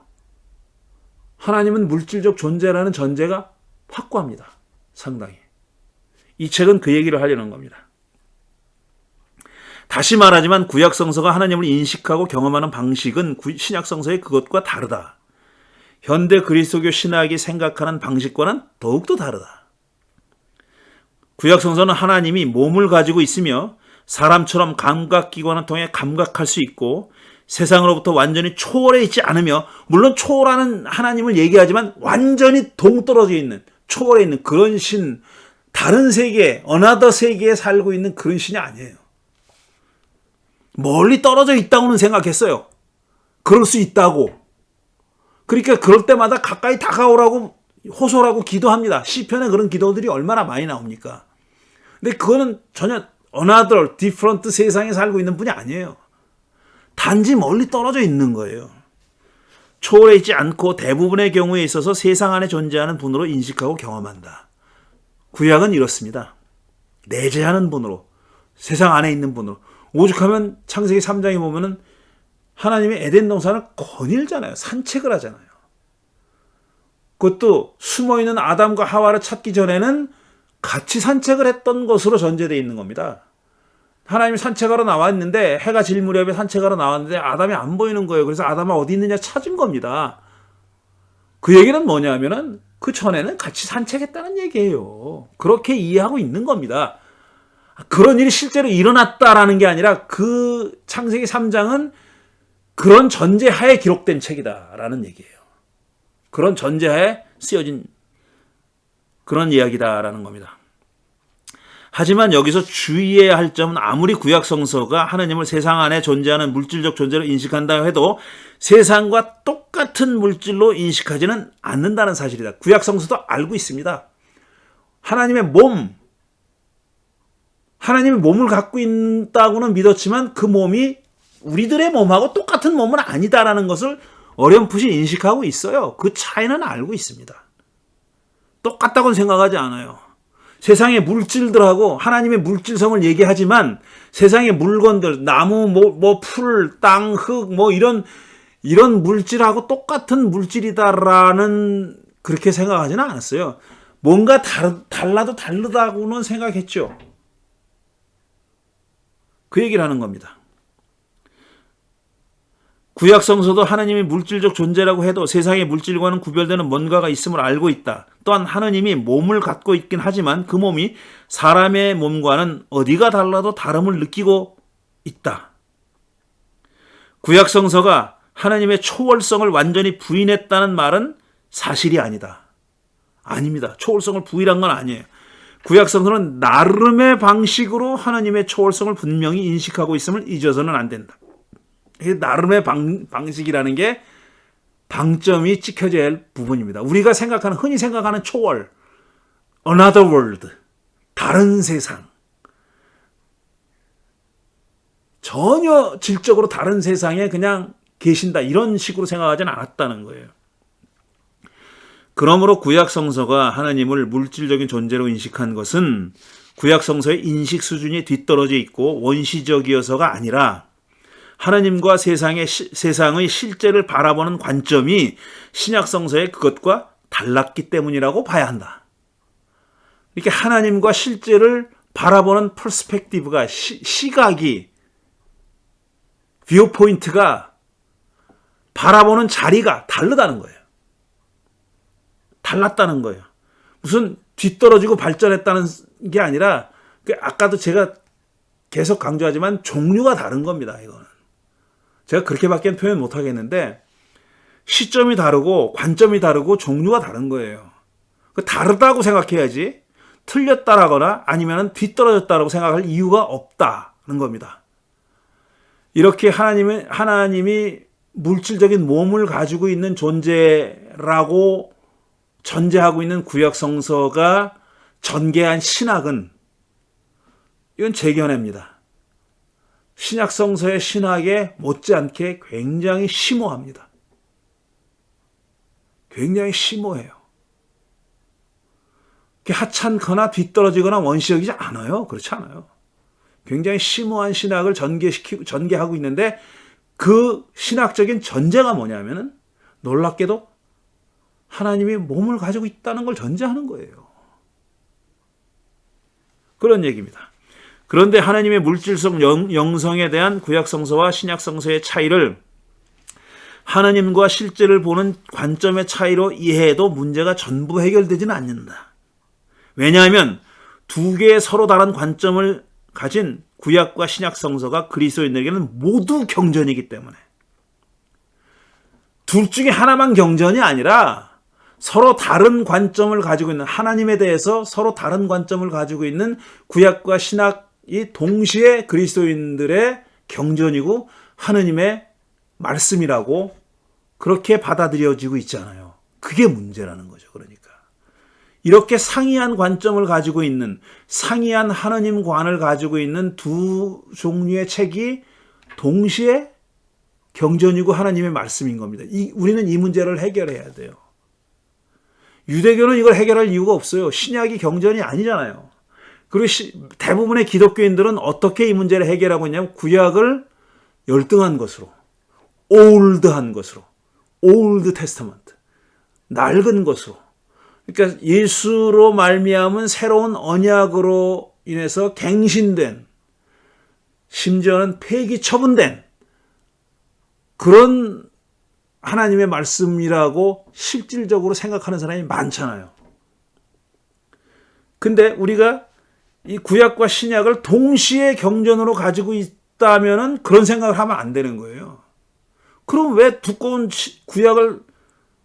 하나님은 물질적 존재라는 전제가 확고합니다. 상당히. 이 책은 그 얘기를 하려는 겁니다. 다시 말하지만 구약성서가 하나님을 인식하고 경험하는 방식은 신약성서의 그것과 다르다. 현대 그리스도교 신학이 생각하는 방식과는 더욱더 다르다. 구약성서는 하나님이 몸을 가지고 있으며 사람처럼 감각기관을 통해 감각할 수 있고 세상으로부터 완전히 초월해 있지 않으며, 물론 초월하는 하나님을 얘기하지만 완전히 동떨어져 있는, 초월해 있는 그런 신, 다른 세계, 어나더 세계에 살고 있는 그런 신이 아니에요. 멀리 떨어져 있다고는 생각했어요. 그럴 수 있다고. 그러니까 그럴 때마다 가까이 다가오라고 호소라고 기도합니다. 시편에 그런 기도들이 얼마나 많이 나옵니까? 근데 그거는 전혀 another different 세상에 살고 있는 분이 아니에요. 단지 멀리 떨어져 있는 거예요. 초월해 있지 않고 대부분의 경우에 있어서 세상 안에 존재하는 분으로 인식하고 경험한다. 구약은 이렇습니다. 내재하는 분으로, 세상 안에 있는 분으로. 오죽하면 창세기 3장에 보면은 하나님이 에덴 동산을 거닐잖아요. 산책을 하잖아요. 그것도 숨어있는 아담과 하와를 찾기 전에는 같이 산책을 했던 것으로 전제되어 있는 겁니다. 하나님이 산책하러 나왔는데, 해가 질 무렵에 산책하러 나왔는데 아담이 안 보이는 거예요. 그래서 아담아 어디 있느냐 찾은 겁니다. 그 얘기는 뭐냐면은 그 전에는 같이 산책했다는 얘기예요. 그렇게 이해하고 있는 겁니다. 그런 일이 실제로 일어났다라는 게 아니라 그 창세기 3장은 그런 전제하에 기록된 책이다라는 얘기예요. 그런 전제하에 쓰여진 그런 이야기다라는 겁니다. 하지만 여기서 주의해야 할 점은 아무리 구약 성서가 하나님을 세상 안에 존재하는 물질적 존재로 인식한다 해도 세상과 똑같은 물질로 인식하지는 않는다는 사실이다. 구약 성서도 알고 있습니다. 하나님의 몸을 갖고 있다고는 믿었지만 그 몸이 우리들의 몸하고 똑같은 몸은 아니다라는 것을 어렴풋이 인식하고 있어요. 그 차이는 알고 있습니다. 똑같다고는 생각하지 않아요. 세상의 물질들하고 하나님의 물질성을 얘기하지만 세상의 물건들, 나무, 풀, 땅, 흙, 이런 물질하고 똑같은 물질이다라는 그렇게 생각하지는 않았어요. 뭔가 달라도 다르다고는 생각했죠. 그 얘기를 하는 겁니다. 구약 성서도 하나님이 물질적 존재라고 해도 세상의 물질과는 구별되는 뭔가가 있음을 알고 있다. 또한 하나님이 몸을 갖고 있긴 하지만 그 몸이 사람의 몸과는 어디가 달라도 다름을 느끼고 있다. 구약 성서가 하나님의 초월성을 완전히 부인했다는 말은 사실이 아니다. 아닙니다. 초월성을 부인한 건 아니에요. 구약 성서는 나름의 방식으로 하나님의 초월성을 분명히 인식하고 있음을 잊어서는 안 된다. 나름의 방식이라는 게 방점이 찍혀져야 할 부분입니다. 우리가 흔히 생각하는 초월, another world, 다른 세상. 전혀 질적으로 다른 세상에 그냥 계신다. 이런 식으로 생각하지는 않았다는 거예요. 그러므로 구약 성서가 하나님을 물질적인 존재로 인식한 것은 구약 성서의 인식 수준이 뒤떨어져 있고 원시적이어서가 아니라 하나님과 세상의 실제를 바라보는 관점이 신약 성서의 그것과 달랐기 때문이라고 봐야 한다. 이렇게 하나님과 실제를 바라보는 퍼스펙티브가 시각이 뷰 포인트가 바라보는 자리가 다르다는 거예요. 달랐다는 거예요. 무슨 뒤떨어지고 발전했다는 게 아니라 아까도 제가 계속 강조하지만 종류가 다른 겁니다. 이거는. 제가 그렇게밖에 표현 못 하겠는데 시점이 다르고 관점이 다르고 종류가 다른 거예요. 다르다고 생각해야지 틀렸다라거나 아니면 뒤떨어졌다라고 생각할 이유가 없다는 겁니다. 이렇게 하나님이 물질적인 몸을 가지고 있는 존재라고 전제하고 있는 구약 성서가 전개한 신학은 이건 제 견해입니다. 신약 성서의 신학에 못지않게 굉장히 심오합니다. 굉장히 심오해요. 하찮거나 뒤떨어지거나 원시적이지 않아요. 그렇지 않아요. 굉장히 심오한 신학을 전개하고 있는데 그 신학적인 전제가 뭐냐면은 놀랍게도 하나님이 몸을 가지고 있다는 걸 전제하는 거예요. 그런 얘기입니다. 그런데 하나님의 물질성 영성에 대한 구약 성서와 신약 성서의 차이를 하나님과 실제를 보는 관점의 차이로 이해해도 문제가 전부 해결되지는 않는다. 왜냐하면 두 개의 서로 다른 관점을 가진 구약과 신약 성서가 그리스도인에게는 모두 경전이기 때문에 둘 중에 하나만 경전이 아니라 서로 다른 관점을 가지고 있는 하나님에 대해서 서로 다른 관점을 가지고 있는 구약과 신약이 동시에 그리스도인들의 경전이고 하나님의 말씀이라고 그렇게 받아들여지고 있잖아요. 그게 문제라는 거죠. 그러니까 이렇게 상이한 관점을 가지고 있는, 상이한 하느님관을 가지고 있는 두 종류의 책이 동시에 경전이고 하나님의 말씀인 겁니다. 우리는 이 문제를 해결해야 돼요. 유대교는 이걸 해결할 이유가 없어요. 신약이 경전이 아니잖아요. 그리고 대부분의 기독교인들은 어떻게 이 문제를 해결하고 있냐면 구약을 열등한 것으로, 올드한 것으로, 올드 테스터먼트, 낡은 것으로, 그러니까 예수로 말미암은 새로운 언약으로 인해서 갱신된, 심지어는 폐기 처분된 그런 하나님의 말씀이라고 실질적으로 생각하는 사람이 많잖아요. 근데 우리가 이 구약과 신약을 동시에 경전으로 가지고 있다면은 그런 생각을 하면 안 되는 거예요. 그럼 왜 두꺼운 구약을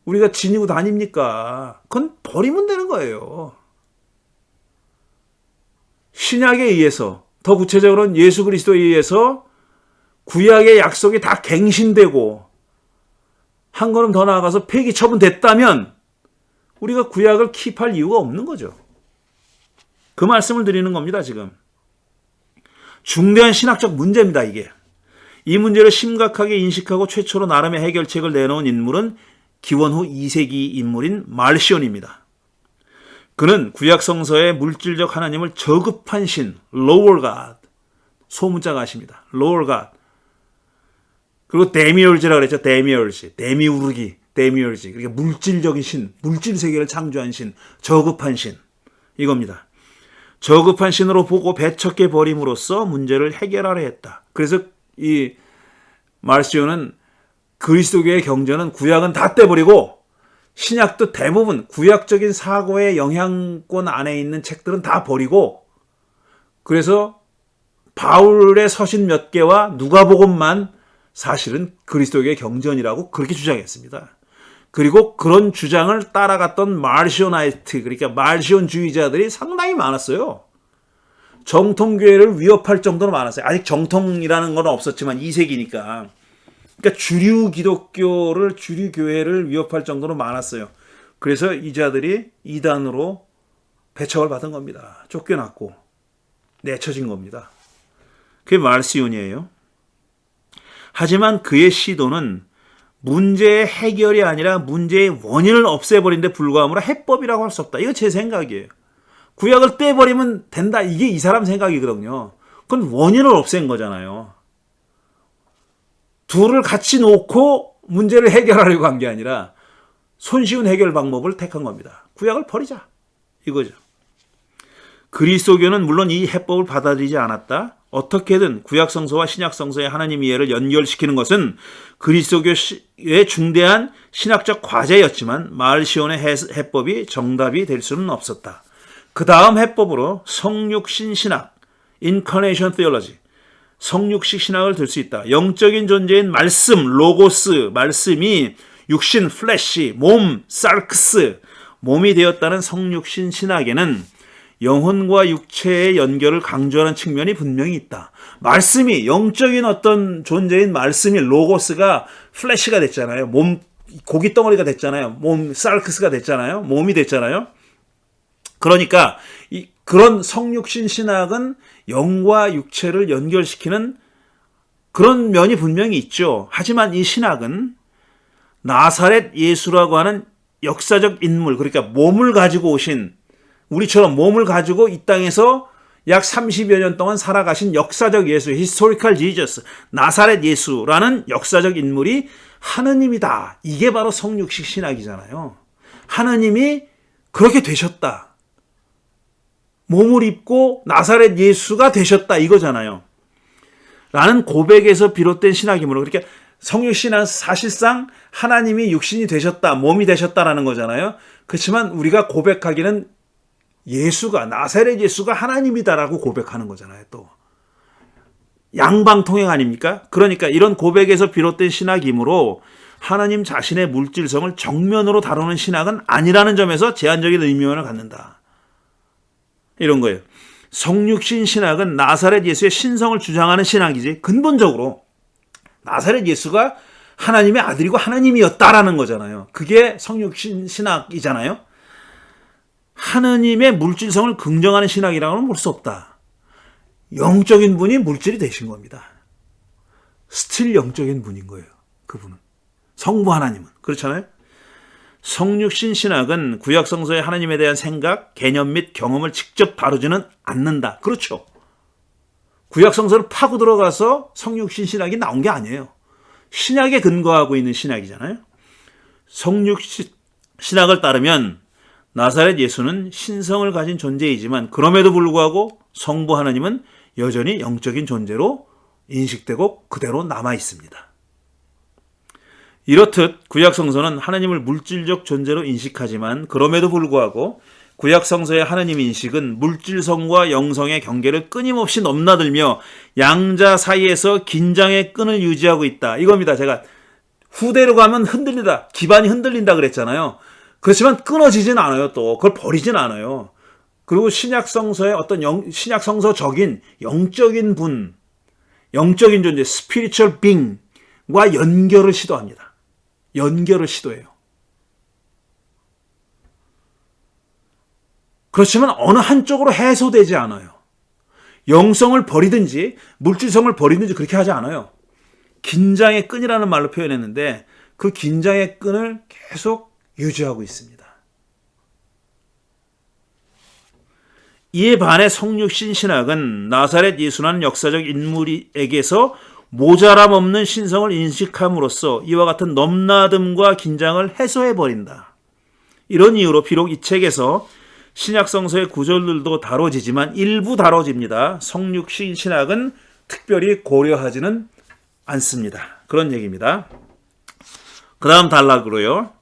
우리가 지니고 다닙니까? 그건 버리면 되는 거예요. 신약에 의해서, 더 구체적으로는 예수 그리스도에 의해서 구약의 약속이 다 갱신되고 한 걸음 더 나아가서 폐기 처분됐다면 우리가 구약을 킵할 이유가 없는 거죠. 그 말씀을 드리는 겁니다, 지금. 중대한 신학적 문제입니다, 이게. 이 문제를 심각하게 인식하고 최초로 나름의 해결책을 내놓은 인물은 기원 후 2세기 인물인 말시온입니다. 그는 구약 성서의 물질적 하나님을 저급한 신, lower God, 소문자가 아십니다. lower God. 그리고 데미얼즈라고 그랬죠. 데미얼즈, 데미우르기, 데미얼즈. 그러니까 물질적인 신, 물질 세계를 창조한 신, 저급한 신. 이겁니다. 저급한 신으로 보고 배척해 버림으로써 문제를 해결하려 했다. 그래서 이 말시오는 그리스도교의 경전은 구약은 다 떼버리고 신약도 대부분 구약적인 사고의 영향권 안에 있는 책들은 다 버리고 그래서 바울의 서신 몇 개와 누가복음만 사실은 그리스도교의 경전이라고 그렇게 주장했습니다. 그리고 그런 주장을 따라갔던 말시오나이트, 그러니까 말시온주의자들이 상당히 많았어요. 정통교회를 위협할 정도로 많았어요. 아직 정통이라는 건 없었지만 2세기니까. 그러니까 주류 기독교를, 주류 교회를 위협할 정도로 많았어요. 그래서 이 자들이 이단으로 배척을 받은 겁니다. 쫓겨났고 내쳐진 겁니다. 그게 말시온이에요. 하지만 그의 시도는 문제의 해결이 아니라 문제의 원인을 없애버린 데 불과하므로 해법이라고 할 수 없다. 이거 제 생각이에요. 구약을 떼버리면 된다. 이게 이 사람 생각이거든요. 그건 원인을 없앤 거잖아요. 둘을 같이 놓고 문제를 해결하려고 한 게 아니라 손쉬운 해결 방법을 택한 겁니다. 구약을 버리자. 이거죠. 그리스도교는 물론 이 해법을 받아들이지 않았다. 어떻게든 구약 성서와 신약 성서의 하나님 이해를 연결시키는 것은 그리스도교의 중대한 신학적 과제였지만 말시온의 해법이 정답이 될 수는 없었다. 그 다음 해법으로 성육신 신학, Incarnation Theology, 성육식 신학을 들 수 있다. 영적인 존재인 말씀, 로고스, 말씀이 육신, 플래시, 몸, sarx, 몸이 되었다는 성육신 신학에는 영혼과 육체의 연결을 강조하는 측면이 분명히 있다. 말씀이, 영적인 어떤 존재인 말씀이, 로고스가 플래시가 됐잖아요. 몸, 고기 덩어리가 됐잖아요. 몸, sarx가 됐잖아요. 몸이 됐잖아요. 그러니까 그런 성육신 신학은 영과 육체를 연결시키는 그런 면이 분명히 있죠. 하지만 이 신학은 나사렛 예수라고 하는 역사적 인물, 그러니까 몸을 가지고 오신, 우리처럼 몸을 가지고 이 땅에서 약 30여 년 동안 살아가신 역사적 예수, historical Jesus, 나사렛 예수라는 역사적 인물이 하느님이다. 이게 바로 성육식 신학이잖아요. 하느님이 그렇게 되셨다. 몸을 입고 나사렛 예수가 되셨다 이거잖아요. 라는 고백에서 비롯된 신학이므로, 그러니까 성육신은 사실상 하나님이 육신이 되셨다, 몸이 되셨다라는 거잖아요. 그렇지만 우리가 고백하기는 예수가, 나사렛 예수가 하나님이다라고 고백하는 거잖아요. 또 양방통행 아닙니까? 그러니까 이런 고백에서 비롯된 신학이므로 하나님 자신의 물질성을 정면으로 다루는 신학은 아니라는 점에서 제한적인 의미원을 갖는다. 이런 거예요. 성육신 신학은 나사렛 예수의 신성을 주장하는 신학이지, 근본적으로 나사렛 예수가 하나님의 아들이고 하나님이었다라는 거잖아요. 그게 성육신 신학이잖아요. 하나님의 물질성을 긍정하는 신학이라고는 볼 수 없다. 영적인 분이 물질이 되신 겁니다. 스틸 영적인 분인 거예요. 그분은. 성부 하나님은. 그렇잖아요. 성육신 신학은 구약 성서의 하나님에 대한 생각, 개념 및 경험을 직접 다루지는 않는다. 그렇죠. 구약 성서를 파고 들어가서 성육신 신학이 나온 게 아니에요. 신약에 근거하고 있는 신학이잖아요. 성육신 신학을 따르면 나사렛 예수는 신성을 가진 존재이지만 그럼에도 불구하고 성부 하나님은 여전히 영적인 존재로 인식되고 그대로 남아 있습니다. 이렇듯 구약 성서는 하나님을 물질적 존재로 인식하지만 그럼에도 불구하고 구약 성서의 하나님 인식은 물질성과 영성의 경계를 끊임없이 넘나들며 양자 사이에서 긴장의 끈을 유지하고 있다. 이겁니다. 제가 후대로 가면 흔들리다. 기반이 흔들린다 그랬잖아요. 그렇지만 끊어지진 않아요. 또 그걸 버리진 않아요. 그리고 신약 성서의 어떤 신약 성서적인 영적인 분, 영적인 존재, spiritual being과 연결을 시도합니다. 연결을 시도해요. 그렇지만 어느 한쪽으로 해소되지 않아요. 영성을 버리든지 물질성을 버리든지 그렇게 하지 않아요. 긴장의 끈이라는 말로 표현했는데 그 긴장의 끈을 계속 유지하고 있습니다. 이에 반해 성육신 신학은 나사렛 예수라는 역사적 인물에게서 모자람 없는 신성을 인식함으로써 이와 같은 넘나듦과 긴장을 해소해버린다. 이런 이유로 비록 이 책에서 신약 성서의 구절들도 다뤄지지만 일부 다뤄집니다. 성육신 신학은 특별히 고려하지는 않습니다. 그런 얘기입니다. 그 다음 단락으로요.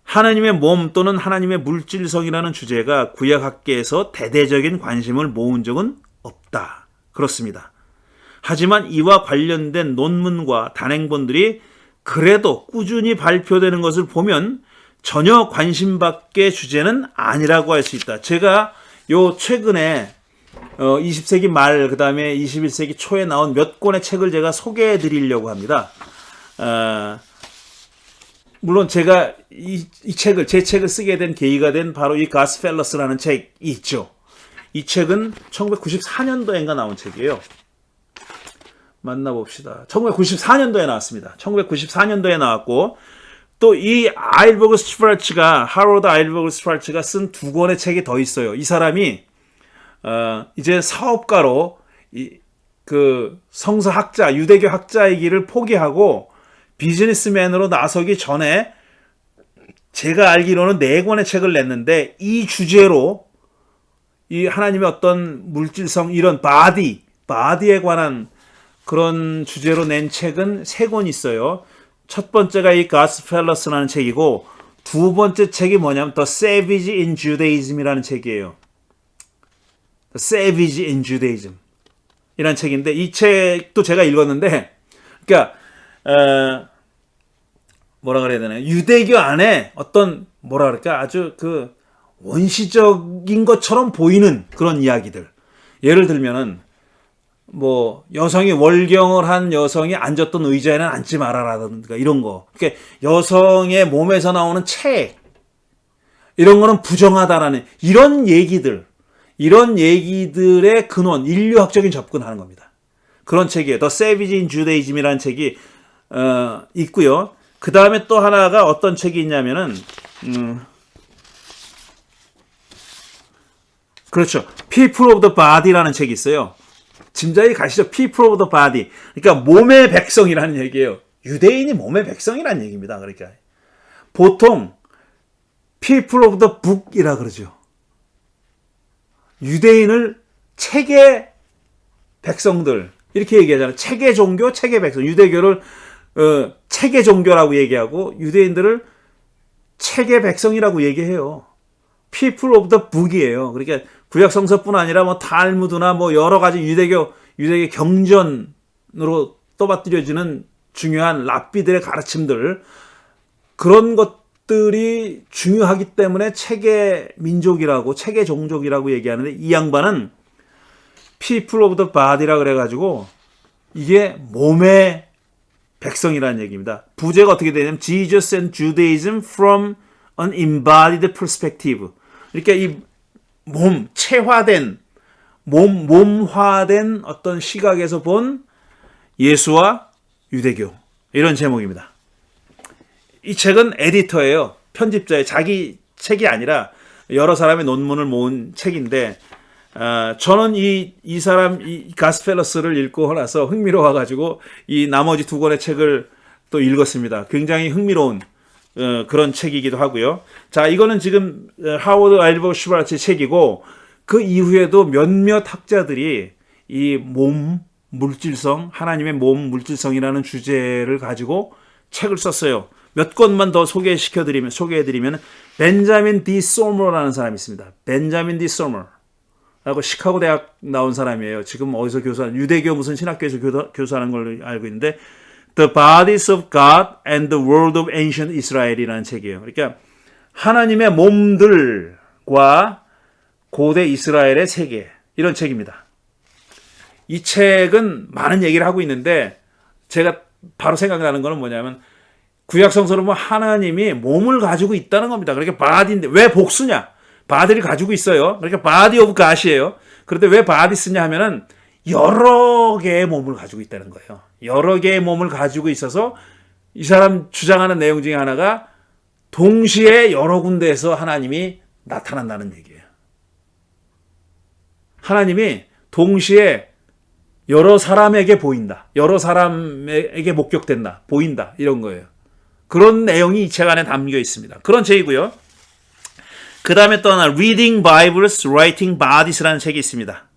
하나님의 몸 또는 하나님의 물질성이라는 주제가 구약학계에서 대대적인 관심을 모은 적은 없다. 그렇습니다. 하지만 이와 관련된 논문과 단행본들이 그래도 꾸준히 발표되는 것을 보면 전혀 관심 밖의 주제는 아니라고 할 수 있다. 제가 요 최근에 20세기 말 그다음에 21세기 초에 나온 몇 권의 책을 제가 소개해 드리려고 합니다. 물론 제가 이 책을 제 책을 쓰게 된 계기가 된 바로 이 가스펠러스라는 책이 있죠. 이 책은 1994년도인가 나온 책이에요. 만나봅시다. 1994년도에 나왔습니다. 1994년도에 나왔고 또 이 아일버그 스트랄츠가 하로드 아일버그 스트랄츠가 쓴 두 권의 책이 더 있어요. 이 사람이 이제 사업가로 그 성서학자, 유대교 학자의 길을 포기하고 비즈니스맨으로 나서기 전에 제가 알기로는 4권의 책을 냈는데 이 주제로 이 하나님의 어떤 물질성 이런 바디에 관한 그런 주제로 낸 책은 3권 있어요. 첫 번째가 이 가스펠러스라는 책이고 두 번째 책이 뭐냐면 The Savage in Judaism이라는 책이에요. The Savage in Judaism 이라는 책인데 이 책도 제가 읽었는데 그러니까 뭐라 그래야 되나요? 유대교 안에 어떤 뭐라 그럴까 아주 그 원시적인 것처럼 보이는 그런 이야기들. 예를 들면은 뭐 여성이 월경을 한 여성이 앉았던 의자에는 앉지 말아라든가 이런 거. 그러니까 여성의 몸에서 나오는 책 이런 거는 부정하다라는 이런 얘기들의 근원, 인류학적인 접근하는 겁니다. 그런 책이에요. The Savage in Judaism이라는 책이 있고요. 그 다음에 또 하나가 어떤 책이 있냐면은 그렇죠. People of the Body라는 책이 있어요. 짐작이 가시죠? People of the Body. 그러니까 몸의 백성이라는 얘기예요. 유대인이 몸의 백성이라는 얘기입니다. 그러니까 보통 People of the Book이라 그러죠. 유대인을 책의 백성들 이렇게 얘기하잖아요. 책의 종교, 책의 백성. 유대교를 책의 종교라고 얘기하고 유대인들을 책의 백성이라고 얘기해요. People of the Book이에요. 그러니까 구약 성서뿐 아니라 뭐 탈무드나 뭐 여러 가지 유대교 경전으로 떠받들여지는 중요한 랍비들의 가르침들 그런 것들이 중요하기 때문에 책의 민족이라고 책의 종족이라고 얘기하는데 이 양반은 People of the Body라 그래가지고 이게 몸의 백성이라는 얘기입니다. 부제가 어떻게 되냐면 Jesus and Judaism from an embodied perspective. 그러니까 이 몸화된 어떤 시각에서 본 예수와 유대교, 이런 제목입니다. 이 책은 에디터예요. 편집자의 자기 책이 아니라 여러 사람의 논문을 모은 책인데, 저는 이 가스펠러스를 읽고 나서 흥미로워가지고 이 나머지 두 권의 책을 또 읽었습니다. 굉장히 흥미로운 그런 책이기도 하고요. 자, 이거는 지금 하워드 알버 슈바르트의 책이고, 그 이후에도 몇몇 학자들이 이 몸 물질성, 하나님의 몸 물질성이라는 주제를 가지고 책을 썼어요. 몇 권만 더 소개해드리면 벤자민 디 소머라는 사람이 있습니다. 벤자민 디 소머라고 시카고 대학 나온 사람이에요. 지금 어디서 교수하는, 유대교 무슨 신학교에서 교수하는 걸로 알고 있는데, The Bodies of God and the World of Ancient Israel이라는 책이에요. 그러니까 하나님의 몸들과 고대 이스라엘의 세계, 이런 책입니다. 이 책은 많은 얘기를 하고 있는데, 제가 바로 생각나는 거는 뭐냐면, 구약 성서는 뭐 하나님이 몸을 가지고 있다는 겁니다. 그러니까 바디인데 왜 복수냐? 바디를 가지고 있어요. 그러니까 바디 오브 갓이에요. 그런데 왜 바디 쓰냐 하면은 여러 개의 몸을 가지고 있다는 거예요. 여러 개의 몸을 가지고 있어서 이 사람 주장하는 내용 중에 하나가 동시에 여러 군데에서 하나님이 나타난다는 얘기예요. 하나님이 동시에 여러 사람에게 보인다. 여러 사람에게 목격된다. 보인다. 이런 거예요. 그런 내용이 이 책 안에 담겨 있습니다. 그런 책이고요. 그 다음에 또 하나 Reading Bibles, Writing Bodies라는 책이 있습니다.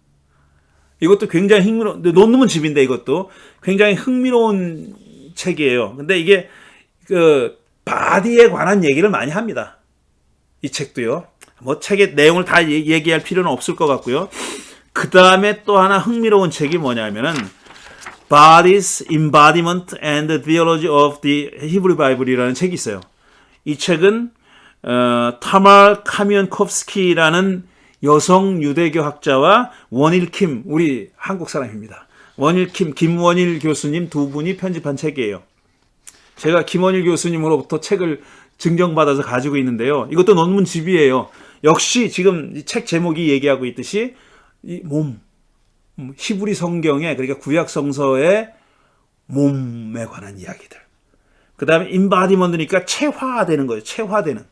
이것도 굉장히 흥미로운, 논문은 집인데 이것도 굉장히 흥미로운 책이에요. 근데 이게 그 바디에 관한 얘기를 많이 합니다. 이 책도요. 뭐 책의 내용을 다 얘기할 필요는 없을 것 같고요. 그 다음에 또 하나 흥미로운 책이 뭐냐면은 Bodies, Embodiment and the Theology of the Hebrew Bible이라는 책이 있어요. 이 책은 타말 카미언코프스키라는 여성 유대교 학자와 원일 킴, 우리 한국 사람입니다. 원일 킴, 김원일 교수님 두 분이 편집한 책이에요. 제가 김원일 교수님으로부터 책을 증정받아서 가지고 있는데요. 이것도 논문집이에요. 역시 지금 이 책 제목이 얘기하고 있듯이 이 몸, 히브리 성경에, 그러니까 구약 성서의 몸에 관한 이야기들. 그 다음에 인바디먼트니까 체화되는 거예요. 체화되는,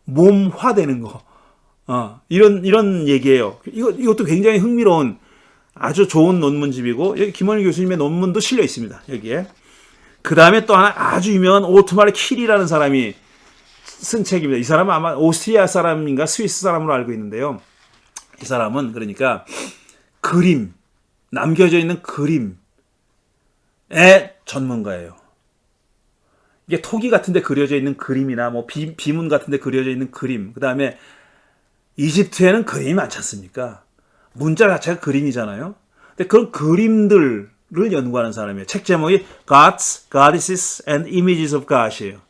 몸화되는 거. 이런 얘기예요. 이것도 굉장히 흥미로운 아주 좋은 논문집이고, 여기 김원일 교수님의 논문도 실려 있습니다. 여기에. 그 다음에 또 하나 아주 유명한 오트마르 킬이라는 사람이 쓴 책입니다. 이 사람은 아마 오스트리아 사람인가 스위스 사람으로 알고 있는데요. 이 사람은 그러니까 그림, 남겨져 있는 그림의 전문가예요. 이게 토기 같은 데 그려져 있는 그림이나 뭐 비문 같은 데 그려져 있는 그림, 그 다음에 이집트에는 그림이 많지 않습니까? 문자 자체가 그림이잖아요. 근데 그런 그림들을 연구하는 사람이에요. 책 제목이 Gods, Goddesses and Images of God이에요.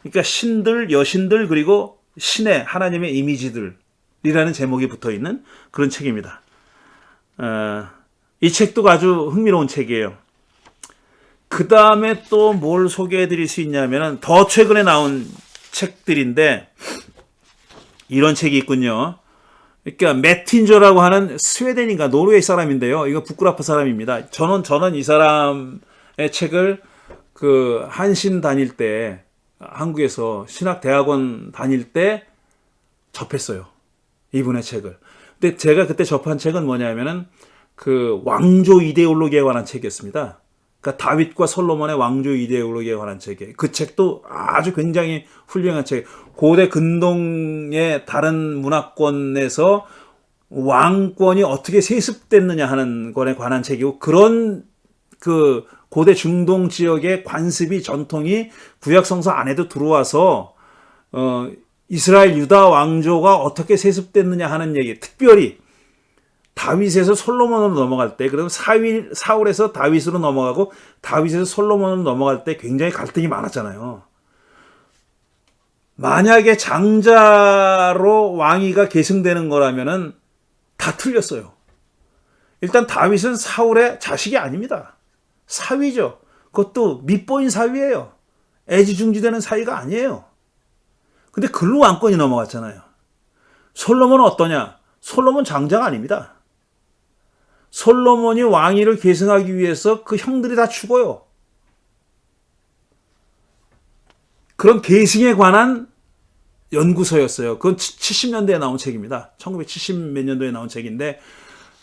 그러니까 신들, 여신들, 그리고 신의, 하나님의 이미지들이라는 제목이 붙어있는 그런 책입니다. 이 책도 아주 흥미로운 책이에요. 그 다음에 또 뭘 소개해 드릴 수 있냐면은 더 최근에 나온 책들인데 이런 책이 있군요. 그러니까 매틴저라고 하는 스웨덴인가 노르웨이 사람인데요. 이거 부끄라프 사람입니다. 저는 이 사람의 책을 그 한신 다닐 때, 한국에서 신학대학원 다닐 때 접했어요. 이분의 책을. 근데 제가 그때 접한 책은 뭐냐면은 그 왕조 이데올로기에 관한 책이었습니다. 그러니까 다윗과 솔로몬의 왕조 이데올로기에 관한 책이에요. 그 책도 아주 굉장히 훌륭한 책. 고대 근동의 다른 문화권에서 왕권이 어떻게 세습됐느냐 하는 것에 관한 책이고, 그런 그 고대 중동 지역의 관습이, 전통이 구약 성서 안에도 들어와서 이스라엘 유다 왕조가 어떻게 세습됐느냐 하는 얘기, 특별히 다윗에서 솔로몬으로 넘어갈 때, 그리고 사울에서 다윗으로 넘어가고 다윗에서 솔로몬으로 넘어갈 때 굉장히 갈등이 많았잖아요. 만약에 장자로 왕위가 계승되는 거라면은 다 틀렸어요. 일단 다윗은 사울의 자식이 아닙니다. 사위죠. 그것도 밑보인 사위예요. 애지중지되는 사위가 아니에요. 근데 글로 왕권이 넘어갔잖아요. 솔로몬은 어떠냐? 솔로몬 장자가 아닙니다. 솔로몬이 왕위를 계승하기 위해서 그 형들이 다 죽어요. 그런 계승에 관한 연구서였어요. 그건 70년대에 나온 책입니다. 1970 몇 년도에 나온 책인데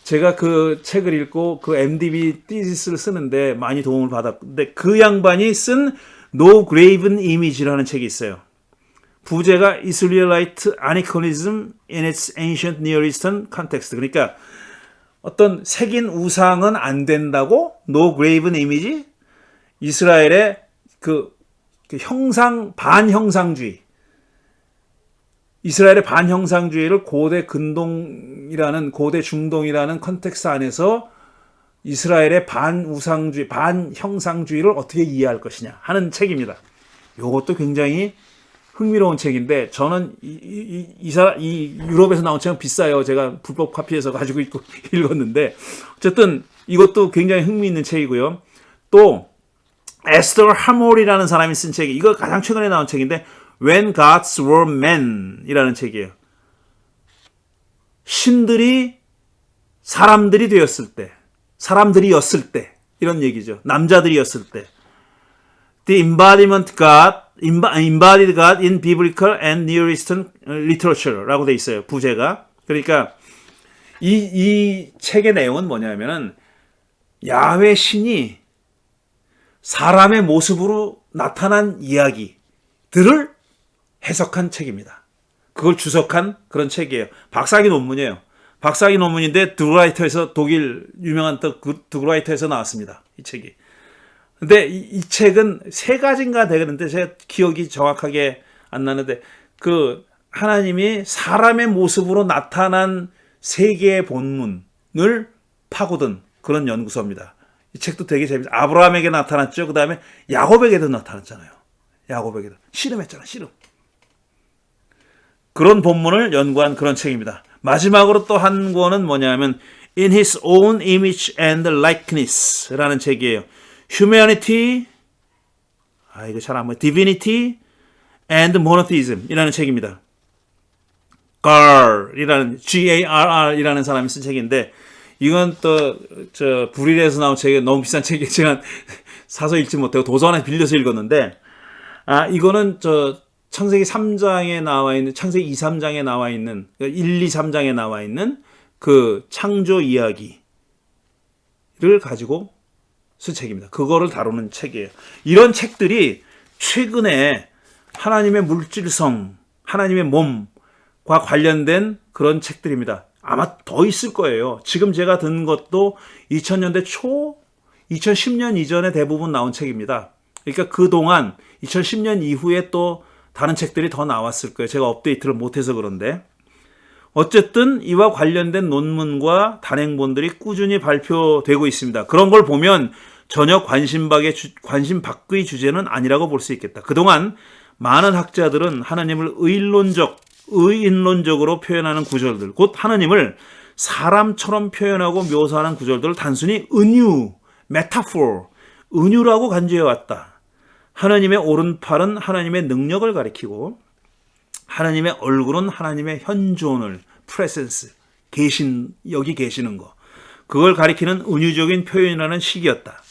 제가 그 책을 읽고 그 MDB thesis 쓰는데 많이 도움을 받았는데 그 양반이 쓴 No Graven Image라는 책이 있어요. 부제가 Israelite Anachronism in its Ancient Near Eastern Context. 그러니까 어떤 새긴 우상은 안 된다고 No Graven Image? 이스라엘의 그 반형상주의. 이스라엘의 반형상주의를 고대 근동이라는 고대 중동이라는 컨텍스트 안에서 이스라엘의 반우상주의, 반형상주의를 어떻게 이해할 것이냐 하는 책입니다. 이것도 굉장히 흥미로운 책인데 저는 이 유럽에서 나온 책은 비싸요. 제가 불법 카피해서 가지고 있고 읽었는데 어쨌든 이것도 굉장히 흥미있는 책이고요. 또 에스더 하몰이라는 사람이 쓴 책이 이거 가장 최근에 나온 책인데 When Gods Were Men 이라는 책이에요. 신들이 사람들이 되었을 때, 사람들이었을 때 이런 얘기죠. 남자들이었을 때. The Embodied God in Biblical and Near Eastern Literature라고 돼 있어요. 부제가. 그러니까 이 책의 내용은 뭐냐면은 야훼 신이 사람의 모습으로 나타난 이야기들을 해석한 책입니다. 그걸 주석한 그런 책이에요. 박사학위 논문이에요. 박사학위 논문인데 드그라이터에서 독일 유명한 드그라이터에서 나왔습니다. 이 책이. 근데 이 책은 세 가지인가 되는데 제가 기억이 정확하게 안 나는데 그 하나님이 사람의 모습으로 나타난 세계의 본문을 파고든 그런 연구소입니다. 이 책도 되게 재밌어요. 아브라함에게 나타났죠. 그 다음에 야곱에게도 나타났잖아요. 야곱에게도. 씨름했잖아. 씨름. 그런 본문을 연구한 그런 책입니다. 마지막으로 또 한 권은 뭐냐면 In His Own Image and Likeness라는 책이에요. Humanity, 이거 잘 안 보여. Divinity and Monotheism이라는 책입니다. Garr이라는 사람이 쓴 책인데 이건 또 불일에서 나온 책이 너무 비싼 책이 제가 사서 읽지 못하고 도서관에 빌려서 읽었는데 이거는 창세기 3장에 나와 있는 창세기 2, 3장에 나와 있는 1, 2, 3장에 나와 있는 그 창조 이야기를 가지고 쓴 책입니다. 그거를 다루는 책이에요. 이런 책들이 최근에 하나님의 물질성, 하나님의 몸과 관련된 그런 책들입니다. 아마 더 있을 거예요. 지금 제가 든 것도 2000년대 초, 2010년 이전에 대부분 나온 책입니다. 그러니까 그동안 2010년 이후에 또 다른 책들이 더 나왔을 거예요. 제가 업데이트를 못해서 그런데. 어쨌든 이와 관련된 논문과 단행본들이 꾸준히 발표되고 있습니다. 그런 걸 보면 전혀 관심 밖의 주제는 아니라고 볼 수 있겠다. 그동안 많은 학자들은 하나님을 의인론적으로 표현하는 구절들, 곧 하나님을 사람처럼 표현하고 묘사하는 구절들을 단순히 메타포, 은유라고 간주해왔다. 하나님의 오른팔은 하나님의 능력을 가리키고 하나님의 얼굴은 하나님의 현존을, 프레센스, 여기 계시는 거. 그걸 가리키는 은유적인 표현이라는 식이었다.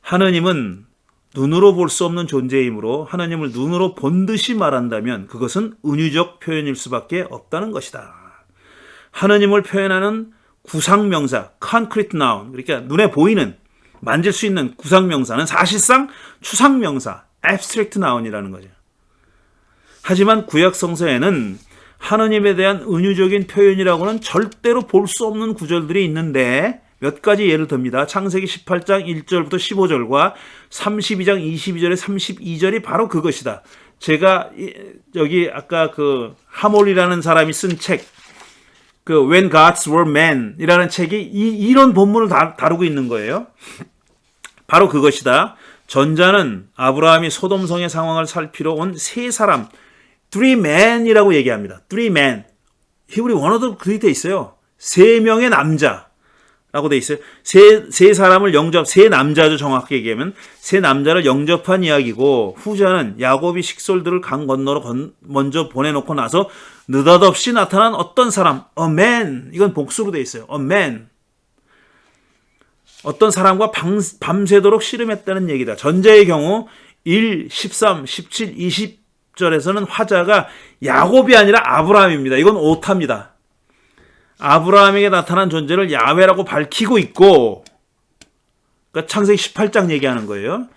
하나님은 눈으로 볼 수 없는 존재이므로 하나님을 눈으로 본 듯이 말한다면 그것은 은유적 표현일 수밖에 없다는 것이다. 하나님을 표현하는 구상명사, concrete noun, 그러니까 눈에 보이는, 만질 수 있는 구상명사는 사실상 추상명사, abstract noun이라는 거죠. 하지만 구약 성서에는 하나님에 대한 은유적인 표현이라고는 절대로 볼 수 없는 구절들이 있는데 몇 가지 예를 듭니다. 창세기 18장 1절부터 15절과 32장 22절에 32절이 바로 그것이다. 제가 여기 아까 그 하몰이라는 사람이 쓴 책, 그 When Gods Were Men 이라는 책이 이런 본문을 다루고 있는 거예요. 바로 그것이다. 전자는 아브라함이 소돔성의 상황을 살피러 온 세 사람, three men이라고 얘기합니다. three men. 히브리 원어도 그렇게 돼 있어요. 세 명의 남자. 라고 돼 있어요. 세 사람을 세 남자죠. 정확히 얘기하면 세 남자를 영접한 이야기고, 후자는 야곱이 식솔들을 강 건너로 먼저 보내놓고 나서 느닷없이 나타난 어떤 사람, a man, 이건 복수로 돼 있어요. a man, 어떤 사람과 밤새도록 씨름했다는 얘기다. 전자의 경우 1, 13, 17, 20절에서는 화자가 야곱이 아니라 아브라함입니다. 이건 오타입니다. 아브라함에게 나타난 존재를 야훼라고 밝히고 있고, 그러니까 창세기 18장 얘기하는 거예요.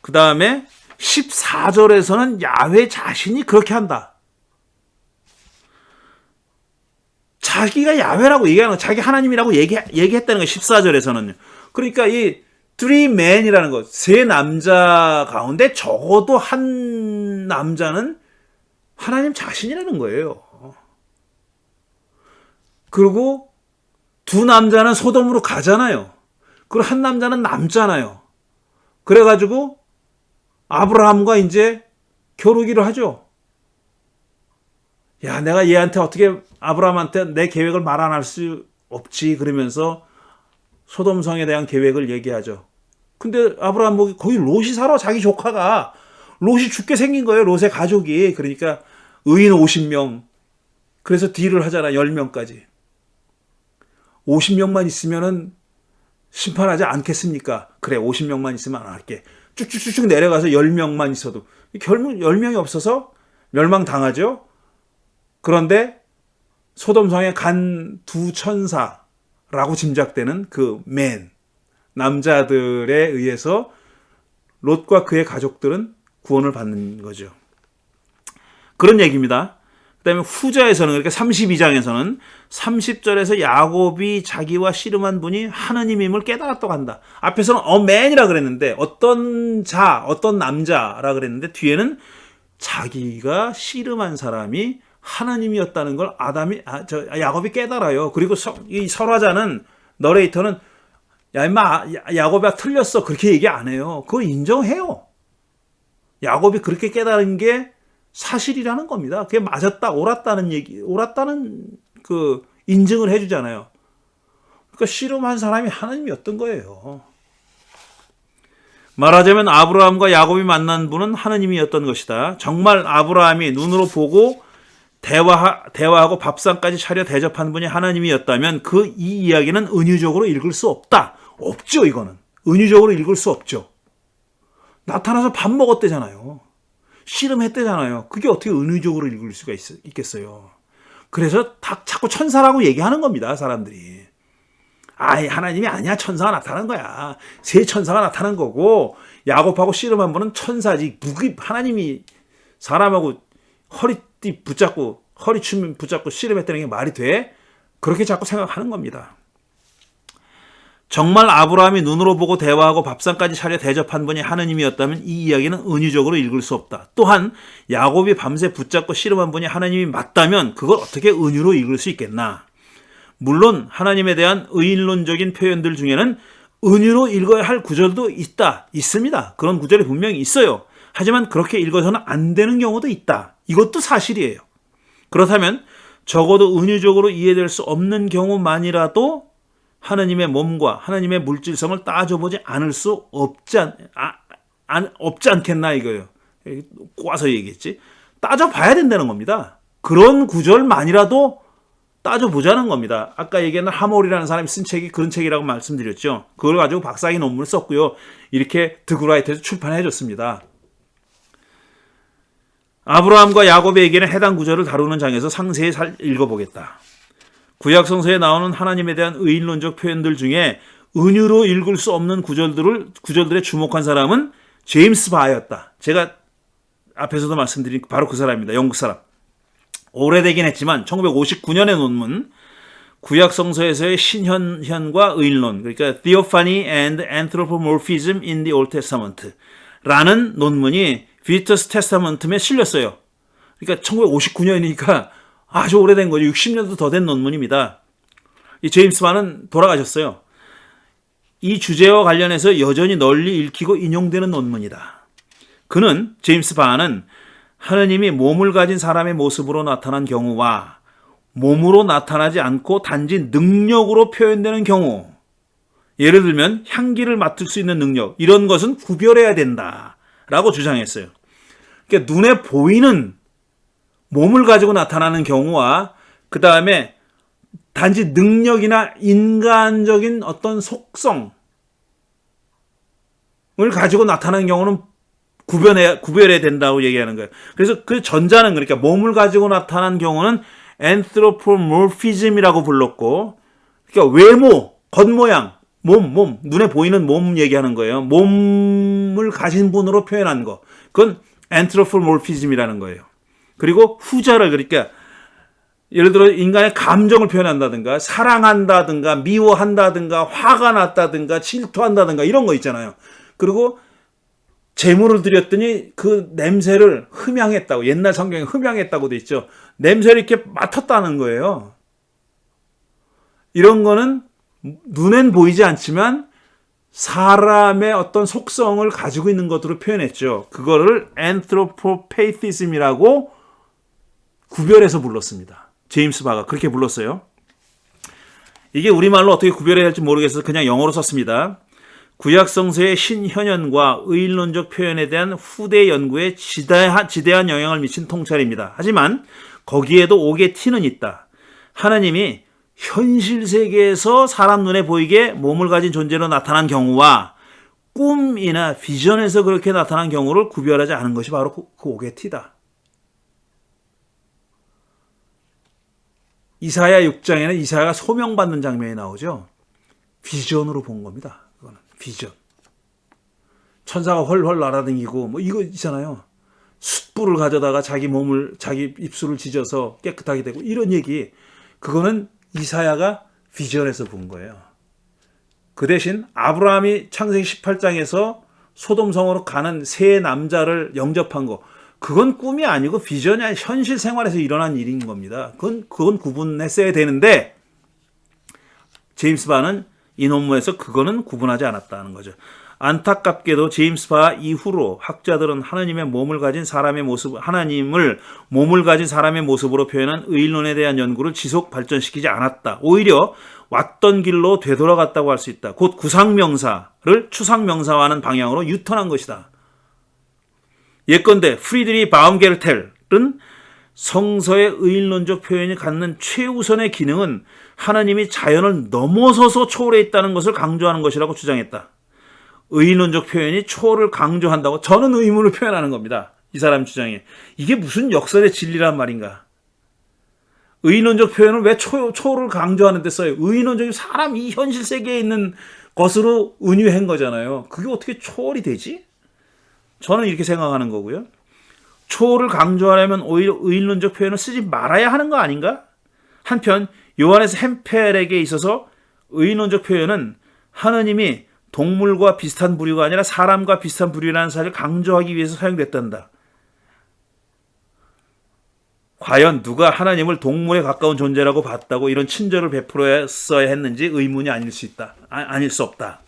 그 다음에 14절에서는 야훼 자신이 그렇게 한다. 자기가 야훼라고 얘기하는 거, 자기 하나님이라고 얘기했다는 거, 14절에서는요. 그러니까 이 three men이라는 것, 세 남자 가운데 적어도 한 남자는 하나님 자신이라는 거예요. 그리고 두 남자는 소돔으로 가잖아요. 그리고 한 남자는 남잖아요. 그래가지고 아브라함과 이제 겨루기를 하죠. 야, 내가 얘한테 어떻게 아브라함한테 내 계획을 말 안 할 수 없지, 그러면서 소돔성에 대한 계획을 얘기하죠. 근데 아브라함 보기 거기 롯이 살아. 자기 조카가 롯이 죽게 생긴 거예요. 롯의 가족이. 그러니까 의인 50명, 그래서 딜을 하잖아. 10명까지 50명만 있으면은 심판하지 않겠습니까? 그래, 50명만 있으면 안 할게. 쭉쭉쭉쭉 내려가서 10명만 있어도 결국 10명이 없어서 멸망당하죠. 그런데 소돔성에 간 두 천사라고 짐작되는 그 남자들에 의해서 롯과 그의 가족들은 구원을 받는 거죠. 그런 얘기입니다. 그 다음에 후자에서는, 그러니까 32장에서는 30절에서 야곱이 자기와 씨름한 분이 하느님임을 깨달았다고 한다. 앞에서는 a man이라 그랬는데, 어떤 남자라 그랬는데, 뒤에는 자기가 씨름한 사람이 하나님이었다는 걸 야곱이 깨달아요. 그리고 이 설화자는, 너레이터는 야 임마 야곱아 틀렸어, 그렇게 얘기 안 해요. 그걸 인정해요. 야곱이 그렇게 깨달은 게 사실이라는 겁니다. 그게 맞았다, 옳았다는 그 인증을 해주잖아요. 그러니까 씨름한 사람이 하나님이었던 거예요. 말하자면 아브라함과 야곱이 만난 분은 하나님이었던 것이다. 정말 아브라함이 눈으로 보고 대화하고 밥상까지 차려 대접한 분이 하나님이었다면 이 이야기는 은유적으로 읽을 수 없다. 없죠, 이거는. 은유적으로 읽을 수 없죠. 나타나서 밥 먹었대잖아요. 씨름했대잖아요. 그게 어떻게 은유적으로 읽을 수가 있겠어요. 그래서 자꾸 천사라고 얘기하는 겁니다, 사람들이. 하나님이 아니야, 천사가 나타난 거야. 새 천사가 나타난 거고, 야곱하고 씨름한 분은 천사지. 하나님이 사람하고 허리춤 붙잡고 씨름했다는 게 말이 돼? 그렇게 자꾸 생각하는 겁니다. 정말 아브라함이 눈으로 보고 대화하고 밥상까지 차려 대접한 분이 하나님이었다면 이 이야기는 은유적으로 읽을 수 없다. 또한 야곱이 밤새 붙잡고 씨름한 분이 하나님이 맞다면 그걸 어떻게 은유로 읽을 수 있겠나? 물론 하나님에 대한 의인론적인 표현들 중에는 은유로 읽어야 할 구절도 있습니다. 그런 구절이 분명히 있어요. 하지만 그렇게 읽어서는 안 되는 경우도 있다. 이것도 사실이에요. 그렇다면 적어도 은유적으로 이해될 수 없는 경우만이라도 하나님의 몸과 하나님의 물질성을 따져보지 않을 수 없지 않겠나 이거예요. 꼬아서 얘기했지. 따져봐야 된다는 겁니다. 그런 구절만이라도 따져보자는 겁니다. 아까 얘기한 하몰이라는 사람이 쓴 책이 그런 책이라고 말씀드렸죠. 그걸 가지고 박사학위 논문을 썼고요. 이렇게 드그라이트에서 출판해줬습니다. 아브라함과 야곱에게는 해당 구절을 다루는 장에서 상세히 읽어보겠다. 구약성서에 나오는 하나님에 대한 의인론적 표현들 중에 은유로 읽을 수 없는 구절들에 주목한 사람은 제임스 바였다. 제가 앞에서도 말씀드린 바로 그 사람입니다. 영국 사람. 오래되긴 했지만 1959년의 논문, 구약성서에서의 신현현과 의인론, 그러니까 Theophany and Anthropomorphism in the Old Testament 라는 논문이 비터스 테스타먼트에 실렸어요. 그러니까 1959년이니까 아주 오래된 거죠. 60년도 더 된 논문입니다. 이 제임스 바는 돌아가셨어요. 이 주제와 관련해서 여전히 널리 읽히고 인용되는 논문이다. 제임스 바는 하느님이 몸을 가진 사람의 모습으로 나타난 경우와 몸으로 나타나지 않고 단지 능력으로 표현되는 경우, 예를 들면 향기를 맡을 수 있는 능력, 이런 것은 구별해야 된다라고 주장했어요. 그러니까 눈에 보이는 몸을 가지고 나타나는 경우와 그 다음에 단지 능력이나 인간적인 어떤 속성을 가지고 나타나는 경우는 구별해야 된다고 얘기하는 거예요. 그래서 그 전자는, 그러니까 몸을 가지고 나타난 경우는 anthropomorphism이라고 불렀고, 그러니까 외모, 겉모양, 몸, 눈에 보이는 몸 얘기하는 거예요. 몸을 가진 분으로 표현한 거. 그건 anthropomorphism이라는 거예요. 그리고 후자를, 그러니까 예를 들어 인간의 감정을 표현한다든가 사랑한다든가 미워한다든가 화가 났다든가 질투한다든가 이런 거 있잖아요. 그리고 제물을 드렸더니 그 냄새를 흠향했다고, 옛날 성경에 흠향했다고 돼 있죠. 냄새를 이렇게 맡았다는 거예요. 이런 거는 눈엔 보이지 않지만 사람의 어떤 속성을 가지고 있는 것으로 표현했죠. 그거를 anthropopathism이라고 구별해서 불렀습니다. 제임스 바가 그렇게 불렀어요. 이게 우리말로 어떻게 구별해야 할지 모르겠어서 그냥 영어로 썼습니다. 구약 성서의 신현현과 의인론적 표현에 대한 후대 연구에 지대한 영향을 미친 통찰입니다. 하지만 거기에도 옥의 티는 있다. 하나님이 현실 세계에서 사람 눈에 보이게 몸을 가진 존재로 나타난 경우와 꿈이나 비전에서 그렇게 나타난 경우를 구별하지 않은 것이 바로 그 옥의 티다. 이사야 6장에는 이사야가 소명받는 장면이 나오죠. 비전으로 본 겁니다. 그거는 비전. 천사가 헐헐 날아다니고 뭐 이거 있잖아요. 숯불을 가져다가 자기 입술을 지져서 깨끗하게 되고 이런 얘기. 그거는 이사야가 비전에서 본 거예요. 그 대신 아브라함이 창세기 18장에서 소돔성으로 가는 세 남자를 영접한 거, 그건 꿈이 아니고 비전이 아니라 현실 생활에서 일어난 일인 겁니다. 그건 구분했어야 되는데 제임스 바는 이 논문에서 그거는 구분하지 않았다는 거죠. 안타깝게도 제임스 바 이후로 학자들은 하나님을 몸을 가진 사람의 모습으로 표현한 의인론에 대한 연구를 지속 발전시키지 않았다. 오히려 왔던 길로 되돌아갔다고 할 수 있다. 곧 구상명사를 추상명사화하는 방향으로 유턴한 것이다. 예컨대 프리드리 바움게르텔은 성서의 의인론적 표현이 갖는 최우선의 기능은 하나님이 자연을 넘어서서 초월해 있다는 것을 강조하는 것이라고 주장했다. 의인론적 표현이 초월을 강조한다고 저는 의문을 표현하는 겁니다. 이 사람 주장에. 이게 무슨 역설의 진리란 말인가? 의인론적 표현을 왜 초월을 강조하는 데 써요? 의인론적인 사람 이 현실 세계에 있는 것으로 은유한 거잖아요. 그게 어떻게 초월이 되지? 저는 이렇게 생각하는 거고요. 초월을 강조하려면 오히려 의인론적 표현을 쓰지 말아야 하는 거 아닌가? 한편 요한에서 햄펠에게 있어서 의인론적 표현은 하느님이 동물과 비슷한 부류가 아니라 사람과 비슷한 부류라는 사실을 강조하기 위해서 사용됐단다. 과연 누가 하나님을 동물에 가까운 존재라고 봤다고 이런 친절을 베풀었어야 했는지 의문이 아닐 수 없다.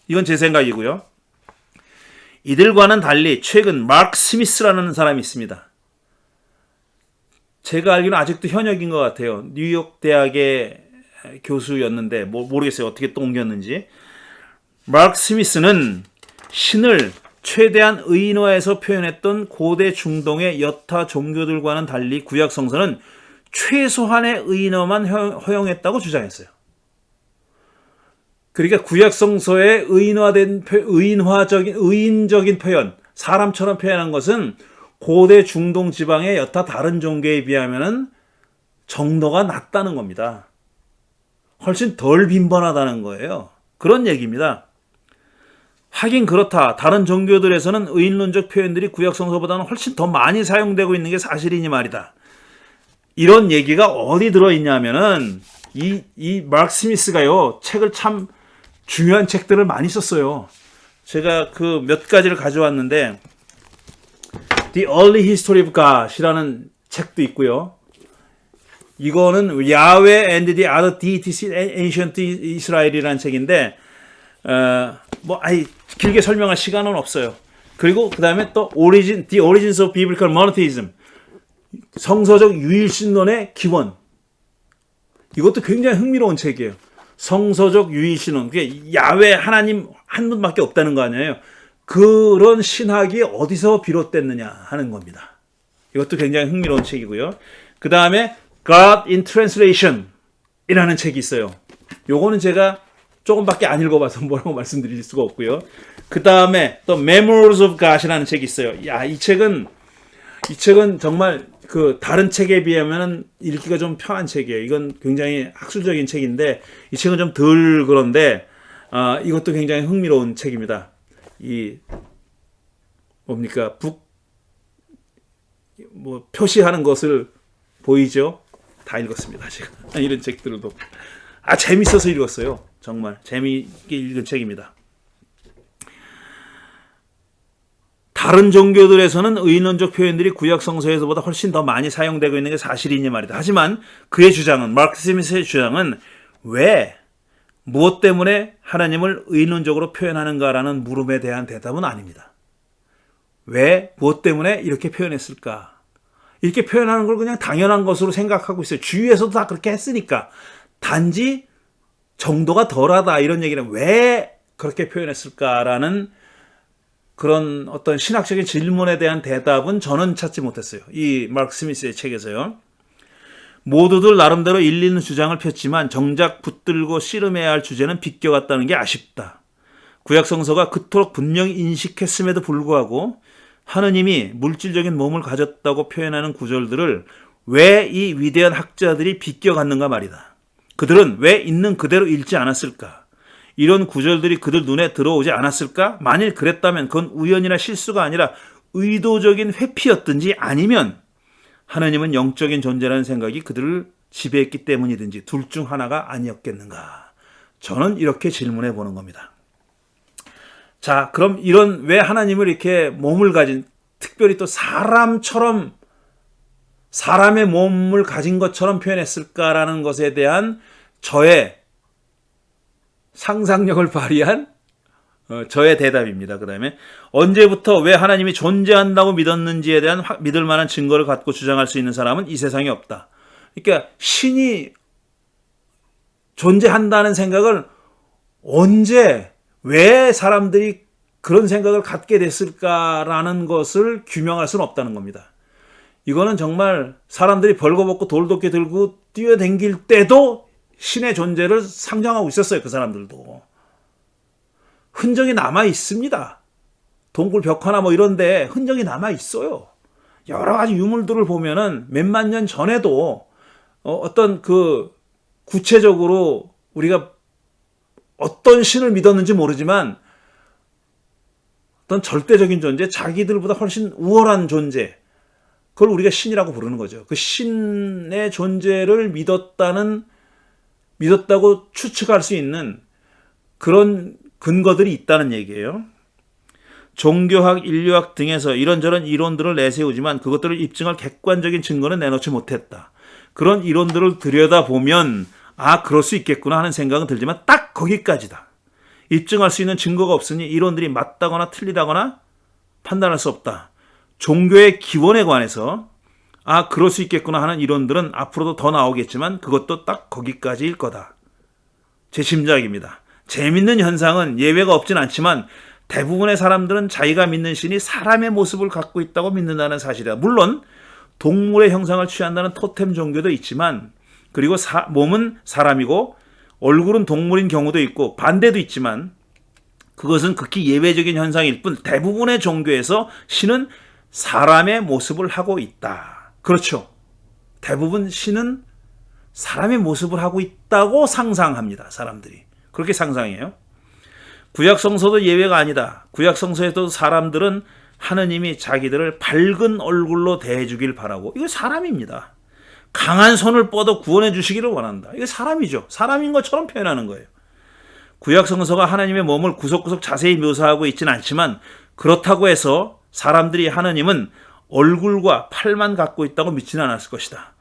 이건 제 생각이고요. 이들과는 달리 최근 마크 스미스라는 사람이 있습니다. 제가 알기로는 아직도 현역인 것 같아요. 뉴욕 대학의 교수였는데 모르겠어요. 어떻게 또 옮겼는지. 마크 스미스는 신을 최대한 의인화해서 표현했던 고대 중동의 여타 종교들과는 달리 구약 성서는 최소한의 의인화만 허용했다고 주장했어요. 그러니까 구약 성서의 의인화된 의인적인 표현, 사람처럼 표현한 것은 고대 중동 지방의 여타 다른 종교에 비하면은 정도가 낮다는 겁니다. 훨씬 덜 빈번하다는 거예요. 그런 얘기입니다. 하긴 그렇다. 다른 종교들에서는 의인론적 표현들이 구약 성서보다는 훨씬 더 많이 사용되고 있는 게 사실이니 말이다. 이런 얘기가 어디 들어있냐면은 이 마크 스미스가요, 책을 참 중요한 책들을 많이 썼어요. 제가 그 몇 가지를 가져왔는데 The Early History of God이라는 책도 있고요. 이거는 Yahweh and the Other Deities in Ancient Israel이라는 책인데 길게 설명할 시간은 없어요. 그리고 그 다음에 또 The Origins of Biblical Monotheism, 성서적 유일신론의 기원. 이것도 굉장히 흥미로운 책이에요. 성서적 유일신은, 그게 야훼 하나님 한 분밖에 없다는 거 아니에요. 그런 신학이 어디서 비롯됐느냐 하는 겁니다. 이것도 굉장히 흥미로운 책이고요. 그 다음에 God in Translation 이라는 책이 있어요. 요거는 제가 조금밖에 안 읽어봐서 뭐라고 말씀드릴 수가 없고요. 그 다음에 또 Memoirs of God이라는 책이 있어요. 야, 이 책은 정말 그 다른 책에 비하면 읽기가 좀 편한 책이에요. 이건 굉장히 학술적인 책인데 이 책은 좀 덜 그런데 이것도 굉장히 흥미로운 책입니다. 이 뭡니까 뭐 표시하는 것을 보이죠? 다 읽었습니다. 제가 이런 책들도 재밌어서 읽었어요. 정말 재미있게 읽은 책입니다. 다른 종교들에서는 의논적 표현들이 구약 성서에서보다 훨씬 더 많이 사용되고 있는 게 사실이니 말이다. 하지만 그의 주장은, 마크 스미스의 주장은 왜, 무엇 때문에 하나님을 의논적으로 표현하는가라는 물음에 대한 대답은 아닙니다. 왜, 무엇 때문에 이렇게 표현했을까? 이렇게 표현하는 걸 그냥 당연한 것으로 생각하고 있어요. 주위에서도 다 그렇게 했으니까. 단지 정도가 덜하다 이런 얘기는 왜 그렇게 표현했을까라는 그런 어떤 신학적인 질문에 대한 대답은 저는 찾지 못했어요. 이 마크 스미스의 책에서요. 모두들 나름대로 일리 있는 주장을 폈지만 정작 붙들고 씨름해야 할 주제는 비껴갔다는 게 아쉽다. 구약 성서가 그토록 분명히 인식했음에도 불구하고 하느님이 물질적인 몸을 가졌다고 표현하는 구절들을 왜 이 위대한 학자들이 비껴갔는가 말이다. 그들은 왜 있는 그대로 읽지 않았을까? 이런 구절들이 그들 눈에 들어오지 않았을까? 만일 그랬다면 그건 우연이나 실수가 아니라 의도적인 회피였든지 아니면 하나님은 영적인 존재라는 생각이 그들을 지배했기 때문이든지 둘 중 하나가 아니었겠는가? 저는 이렇게 질문해 보는 겁니다. 자, 그럼 이런 왜 하나님을 이렇게 몸을 가진, 특별히 또 사람처럼 사람의 몸을 가진 것처럼 표현했을까라는 것에 대한 저의 상상력을 발휘한 저의 대답입니다. 그 다음에 언제부터 왜 하나님이 존재한다고 믿었는지에 대한 믿을 만한 증거를 갖고 주장할 수 있는 사람은 이 세상에 없다. 그러니까 신이 존재한다는 생각을 언제, 왜 사람들이 그런 생각을 갖게 됐을까라는 것을 규명할 수는 없다는 겁니다. 이거는 정말 사람들이 벌거벗고 돌도끼 들고 뛰어댕길 때도 신의 존재를 상정하고 있었어요. 그 사람들도. 흔적이 남아 있습니다. 동굴 벽화나 뭐 이런데 흔적이 남아 있어요. 여러 가지 유물들을 보면은 몇만 년 전에도 어떤 그 구체적으로 우리가 어떤 신을 믿었는지 모르지만 어떤 절대적인 존재, 자기들보다 훨씬 우월한 존재, 그걸 우리가 신이라고 부르는 거죠. 그 신의 존재를 믿었다고 추측할 수 있는 그런 근거들이 있다는 얘기예요. 종교학, 인류학 등에서 이런저런 이론들을 내세우지만 그것들을 입증할 객관적인 증거는 내놓지 못했다. 그런 이론들을 들여다보면 그럴 수 있겠구나 하는 생각은 들지만 딱 거기까지다. 입증할 수 있는 증거가 없으니 이론들이 맞다거나 틀리다거나 판단할 수 없다. 종교의 기원에 관해서 그럴 수 있겠구나 하는 이론들은 앞으로도 더 나오겠지만 그것도 딱 거기까지일 거다. 제 짐작입니다. 재밌는 현상은 예외가 없진 않지만 대부분의 사람들은 자기가 믿는 신이 사람의 모습을 갖고 있다고 믿는다는 사실이다. 물론 동물의 형상을 취한다는 토템 종교도 있지만, 그리고 몸은 사람이고 얼굴은 동물인 경우도 있고 반대도 있지만, 그것은 극히 예외적인 현상일 뿐 대부분의 종교에서 신은 사람의 모습을 하고 있다. 그렇죠. 대부분 신은 사람의 모습을 하고 있다고 상상합니다. 사람들이. 그렇게 상상해요. 구약 성서도 예외가 아니다. 구약 성서에도 사람들은 하느님이 자기들을 밝은 얼굴로 대해주길 바라고, 이거 사람입니다. 강한 손을 뻗어 구원해 주시기를 원한다. 이거 사람이죠. 사람인 것처럼 표현하는 거예요. 구약 성서가 하나님의 몸을 구석구석 자세히 묘사하고 있지는 않지만 그렇다고 해서 사람들이 하나님은 얼굴과 팔만 갖고 있다고 믿지는 않았을 것이다.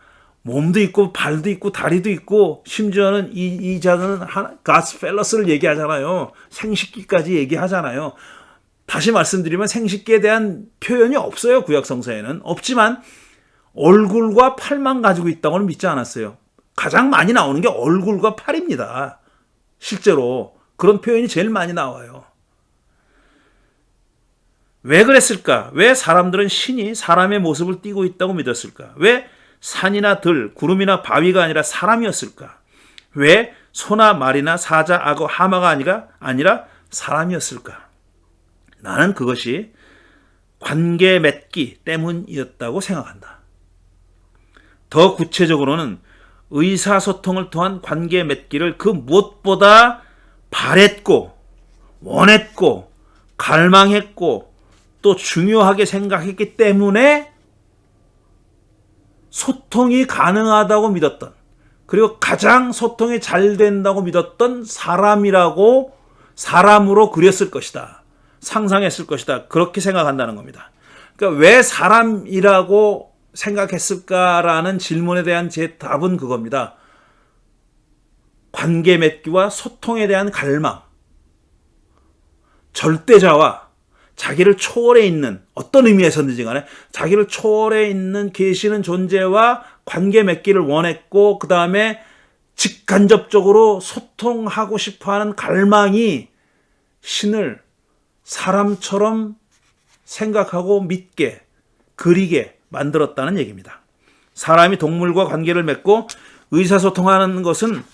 몸도 있고 발도 있고 다리도 있고 심지어는 이 자는 God's phallus 얘기하잖아요. 생식기까지 얘기하잖아요. 다시 말씀드리면 생식기에 대한 표현이 없어요. 구약 성서에는. 없지만 얼굴과 팔만 가지고 있다고는 믿지 않았어요. 가장 많이 나오는 게 얼굴과 팔입니다. 실제로 그런 표현이 제일 많이 나와요. 왜 그랬을까? 왜 사람들은 신이 사람의 모습을 띠고 있다고 믿었을까? 왜 산이나 들, 구름이나 바위가 아니라 사람이었을까? 왜 소나 말이나 사자, 악어, 하마가 아니라 사람이었을까? 나는 그것이 관계 맺기 때문이었다고 생각한다. 더 구체적으로는 의사소통을 통한 관계 맺기를 그 무엇보다 바랬고 원했고 갈망했고 또 중요하게 생각했기 때문에 소통이 가능하다고 믿었던, 그리고 가장 소통이 잘 된다고 믿었던 사람으로 그렸을 것이다. 상상했을 것이다. 그렇게 생각한다는 겁니다. 그러니까 왜 사람이라고 생각했을까라는 질문에 대한 제 답은 그겁니다. 관계 맺기와 소통에 대한 갈망. 절대자와 자기를 초월해 있는, 어떤 의미에서든지 간에 자기를 초월해 있는 계시는 존재와 관계 맺기를 원했고, 그 다음에 직간접적으로 소통하고 싶어하는 갈망이 신을 사람처럼 생각하고 믿게, 그리게 만들었다는 얘기입니다. 사람이 동물과 관계를 맺고 의사소통하는 것은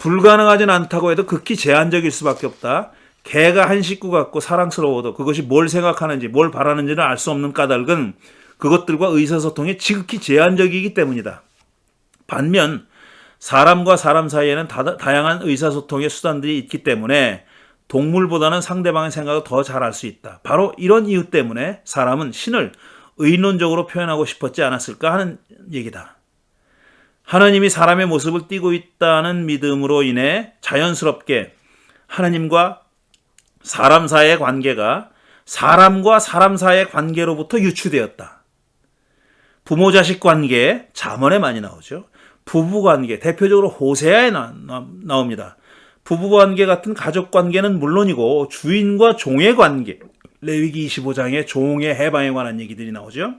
불가능하진 않다고 해도 극히 제한적일 수밖에 없다. 개가 한 식구 같고 사랑스러워도 그것이 뭘 생각하는지 뭘 바라는지는 알 수 없는 까닭은 그것들과 의사소통이 지극히 제한적이기 때문이다. 반면 사람과 사람 사이에는 다양한 의사소통의 수단들이 있기 때문에 동물보다는 상대방의 생각을 더 잘 알 수 있다. 바로 이런 이유 때문에 사람은 신을 의논적으로 표현하고 싶었지 않았을까 하는 얘기다. 하나님이 사람의 모습을 띠고 있다는 믿음으로 인해 자연스럽게 하나님과 사람 사이의 관계가 사람과 사람 사이의 관계로부터 유추되었다. 부모 자식 관계, 잠언에 많이 나오죠. 부부 관계, 대표적으로 호세아에 나옵니다. 부부 관계 같은 가족 관계는 물론이고 주인과 종의 관계, 레위기 25장에 종의 해방에 관한 얘기들이 나오죠.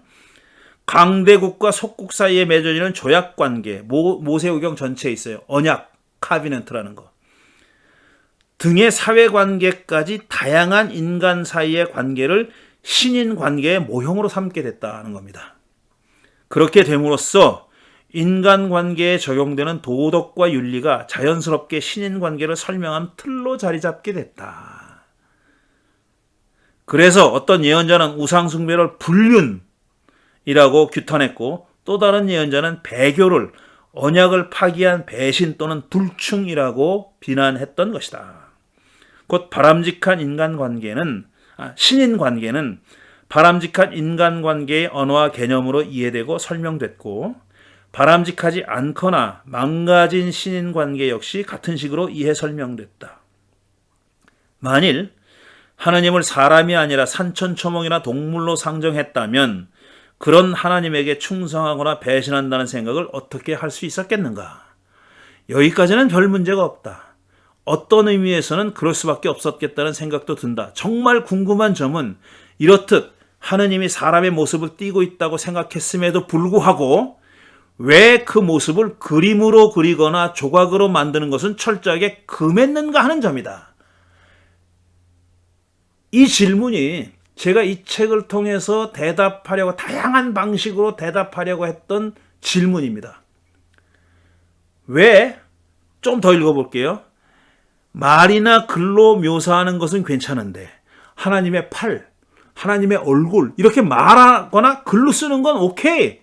강대국과 속국 사이에 맺어지는 조약 관계, 모세오경 전체에 있어요. 언약, 카비넌트라는 거. 등의 사회관계까지 다양한 인간 사이의 관계를 신인관계의 모형으로 삼게 됐다는 겁니다. 그렇게 됨으로써 인간관계에 적용되는 도덕과 윤리가 자연스럽게 신인관계를 설명한 틀로 자리 잡게 됐다. 그래서 어떤 예언자는 우상숭배를 불륜이라고 규탄했고, 또 다른 예언자는 배교를 언약을 파기한 배신 또는 불충이라고 비난했던 것이다. 곧 바람직한 신인관계는 바람직한 인간관계의 언어와 개념으로 이해되고 설명됐고, 바람직하지 않거나 망가진 신인관계 역시 같은 식으로 이해 설명됐다. 만일 하나님을 사람이 아니라 산천초목이나 동물로 상정했다면 그런 하나님에게 충성하거나 배신한다는 생각을 어떻게 할 수 있었겠는가? 여기까지는 별 문제가 없다. 어떤 의미에서는 그럴 수밖에 없었겠다는 생각도 든다. 정말 궁금한 점은 이렇듯 하느님이 사람의 모습을 띠고 있다고 생각했음에도 불구하고 왜 그 모습을 그림으로 그리거나 조각으로 만드는 것은 철저하게 금했는가 하는 점이다. 이 질문이 제가 이 책을 통해서 다양한 방식으로 대답하려고 했던 질문입니다. 왜? 좀 더 읽어볼게요. 말이나 글로 묘사하는 것은 괜찮은데 하나님의 팔, 하나님의 얼굴 이렇게 말하거나 글로 쓰는 건 오케이.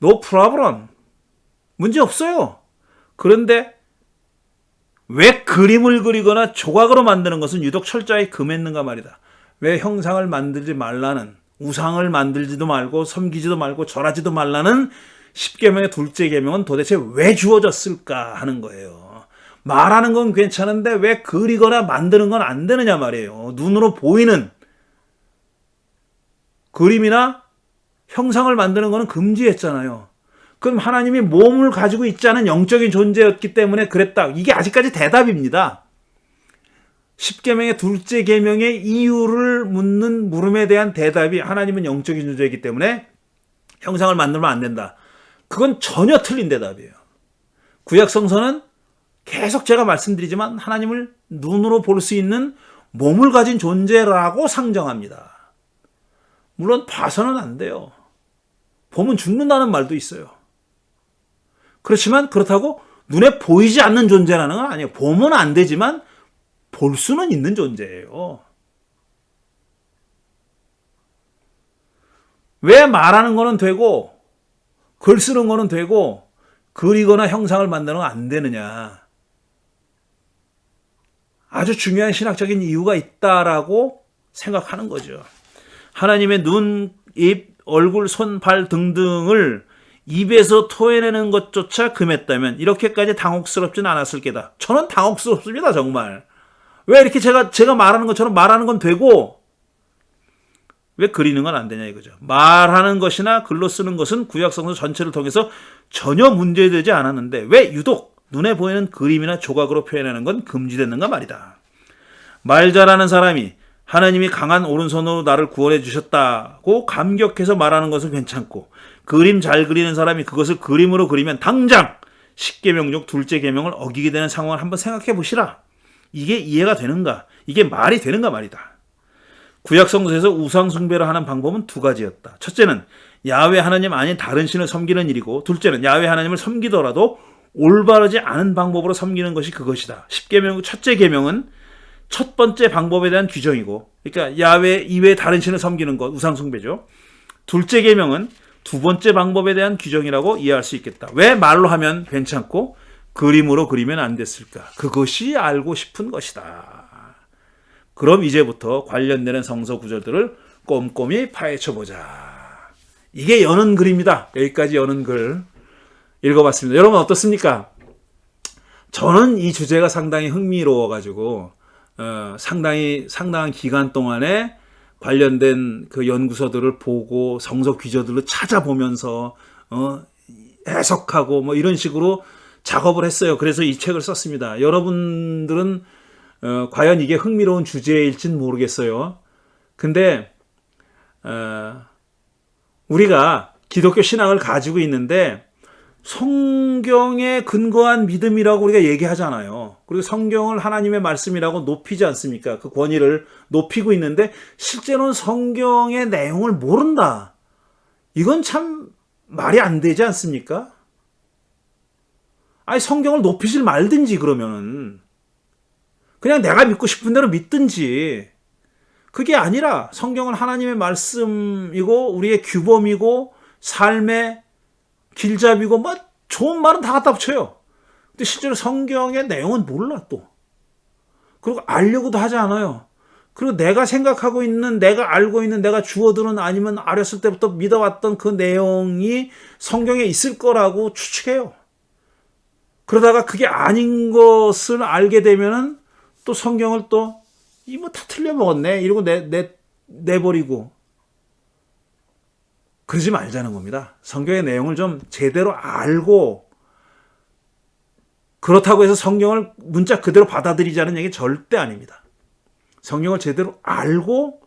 No problem. 문제 없어요. 그런데 왜 그림을 그리거나 조각으로 만드는 것은 유독 철저히 금했는가 말이다. 왜 형상을 만들지 말라는, 우상을 만들지도 말고 섬기지도 말고 절하지도 말라는 10계명의 둘째 계명은 도대체 왜 주어졌을까 하는 거예요. 말하는 건 괜찮은데 왜 그리거나 만드는 건 안 되느냐 말이에요. 눈으로 보이는 그림이나 형상을 만드는 거는 금지했잖아요. 그럼 하나님이 몸을 가지고 있지 않은 영적인 존재였기 때문에 그랬다. 이게 아직까지 대답입니다. 10계명의 둘째 계명의 이유를 묻는 물음에 대한 대답이 하나님은 영적인 존재이기 때문에 형상을 만들면 안 된다. 그건 전혀 틀린 대답이에요. 구약 성서는 계속 제가 말씀드리지만 하나님을 눈으로 볼 수 있는 몸을 가진 존재라고 상정합니다. 물론 봐서는 안 돼요. 보면 죽는다는 말도 있어요. 그렇지만 그렇다고 눈에 보이지 않는 존재라는 건 아니에요. 보면 안 되지만 볼 수는 있는 존재예요. 왜 말하는 거는 되고 글 쓰는 거는 되고 그리거나 형상을 만드는 건 안 되느냐. 아주 중요한 신학적인 이유가 있다라고 생각하는 거죠. 하나님의 눈, 입, 얼굴, 손, 발 등등을 입에서 토해내는 것조차 금했다면 이렇게까지 당혹스럽지는 않았을 게다. 저는 당혹스럽습니다, 정말. 왜 이렇게 제가 말하는 것처럼 말하는 건 되고 왜 그리는 건 안 되냐 이거죠. 말하는 것이나 글로 쓰는 것은 구약성서 전체를 통해서 전혀 문제되지 않았는데 왜 유독 눈에 보이는 그림이나 조각으로 표현하는 건 금지됐는가 말이다. 말 잘하는 사람이 하나님이 강한 오른손으로 나를 구원해 주셨다고 감격해서 말하는 것은 괜찮고 그림 잘 그리는 사람이 그것을 그림으로 그리면 당장 10계명 중 둘째 계명을 어기게 되는 상황을 한번 생각해 보시라. 이게 이해가 되는가? 이게 말이 되는가 말이다. 구약성서에서 우상 숭배를 하는 방법은 두 가지였다. 첫째는 야훼 하나님 아닌 다른 신을 섬기는 일이고 둘째는 야훼 하나님을 섬기더라도 올바르지 않은 방법으로 섬기는 것이 그것이다. 10계명 첫째 계명은 첫 번째 방법에 대한 규정이고 그러니까 야훼 이외에 다른 신을 섬기는 것 우상 숭배죠. 둘째 계명은 두 번째 방법에 대한 규정이라고 이해할 수 있겠다. 왜 말로 하면 괜찮고 그림으로 그리면 안 됐을까? 그것이 알고 싶은 것이다. 그럼 이제부터 관련되는 성서 구절들을 꼼꼼히 파헤쳐보자. 이게 여는 글입니다. 여기까지 여는 글 읽어봤습니다. 여러분 어떻습니까? 저는 이 주제가 상당히 흥미로워가지고 상당한 기간 동안에 관련된 그 연구서들을 보고 성서 귀저들로 찾아보면서 해석하고 뭐 이런 식으로 작업을 했어요. 그래서 이 책을 썼습니다. 여러분들은 과연 이게 흥미로운 주제일진 모르겠어요. 근데 우리가 기독교 신앙을 가지고 있는데 성경에 근거한 믿음이라고 우리가 얘기하잖아요. 그리고 성경을 하나님의 말씀이라고 높이지 않습니까? 그 권위를 높이고 있는데 실제로는 성경의 내용을 모른다. 이건 참 말이 안 되지 않습니까? 아니 성경을 높이질 말든지 그러면은 그냥 내가 믿고 싶은 대로 믿든지 그게 아니라 성경은 하나님의 말씀이고 우리의 규범이고 삶의 길잡이고 뭐 좋은 말은 다 갖다 붙여요. 근데 실제로 성경의 내용은 몰라 또. 그리고 알려고도 하지 않아요. 그리고 내가 생각하고 있는 내가 알고 있는 내가 주어들은 아니면 어렸을 때부터 믿어왔던 그 내용이 성경에 있을 거라고 추측해요. 그러다가 그게 아닌 것을 알게 되면은 또 성경을 또 이 뭐 다 틀려 먹었네 이러고 내버리고 그러지 말자는 겁니다. 성경의 내용을 좀 제대로 알고 그렇다고 해서 성경을 문자 그대로 받아들이자는 얘기 절대 아닙니다. 성경을 제대로 알고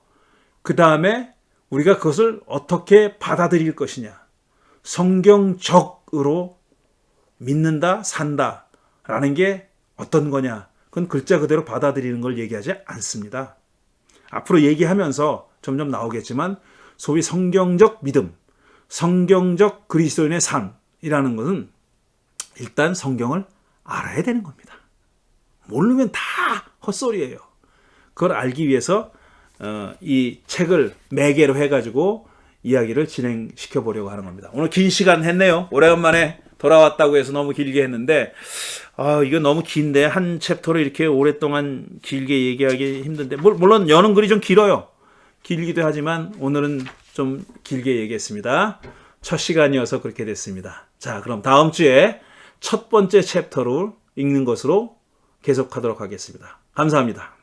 그 다음에 우리가 그것을 어떻게 받아들일 것이냐 성경적으로 믿는다 산다 라는 게 어떤 거냐 그건 글자 그대로 받아들이는 걸 얘기하지 않습니다. 앞으로 얘기하면서 점점 나오겠지만 소위 성경적 믿음, 성경적 그리스도인의 삶이라는 것은 일단 성경을 알아야 되는 겁니다. 모르면 다 헛소리예요. 그걸 알기 위해서 이 책을 매개로 해가지고 이야기를 진행시켜 보려고 하는 겁니다. 오늘 긴 시간 했네요. 오래간만에 돌아왔다고 해서 너무 길게 했는데 이거 너무 긴데 한 챕터를 이렇게 오랫동안 길게 얘기하기 힘든데 물론 여는 글이 좀 길어요. 길기도 하지만 오늘은 좀 길게 얘기했습니다. 첫 시간이어서 그렇게 됐습니다. 자, 그럼 다음 주에 첫 번째 챕터를 읽는 것으로 계속하도록 하겠습니다. 감사합니다.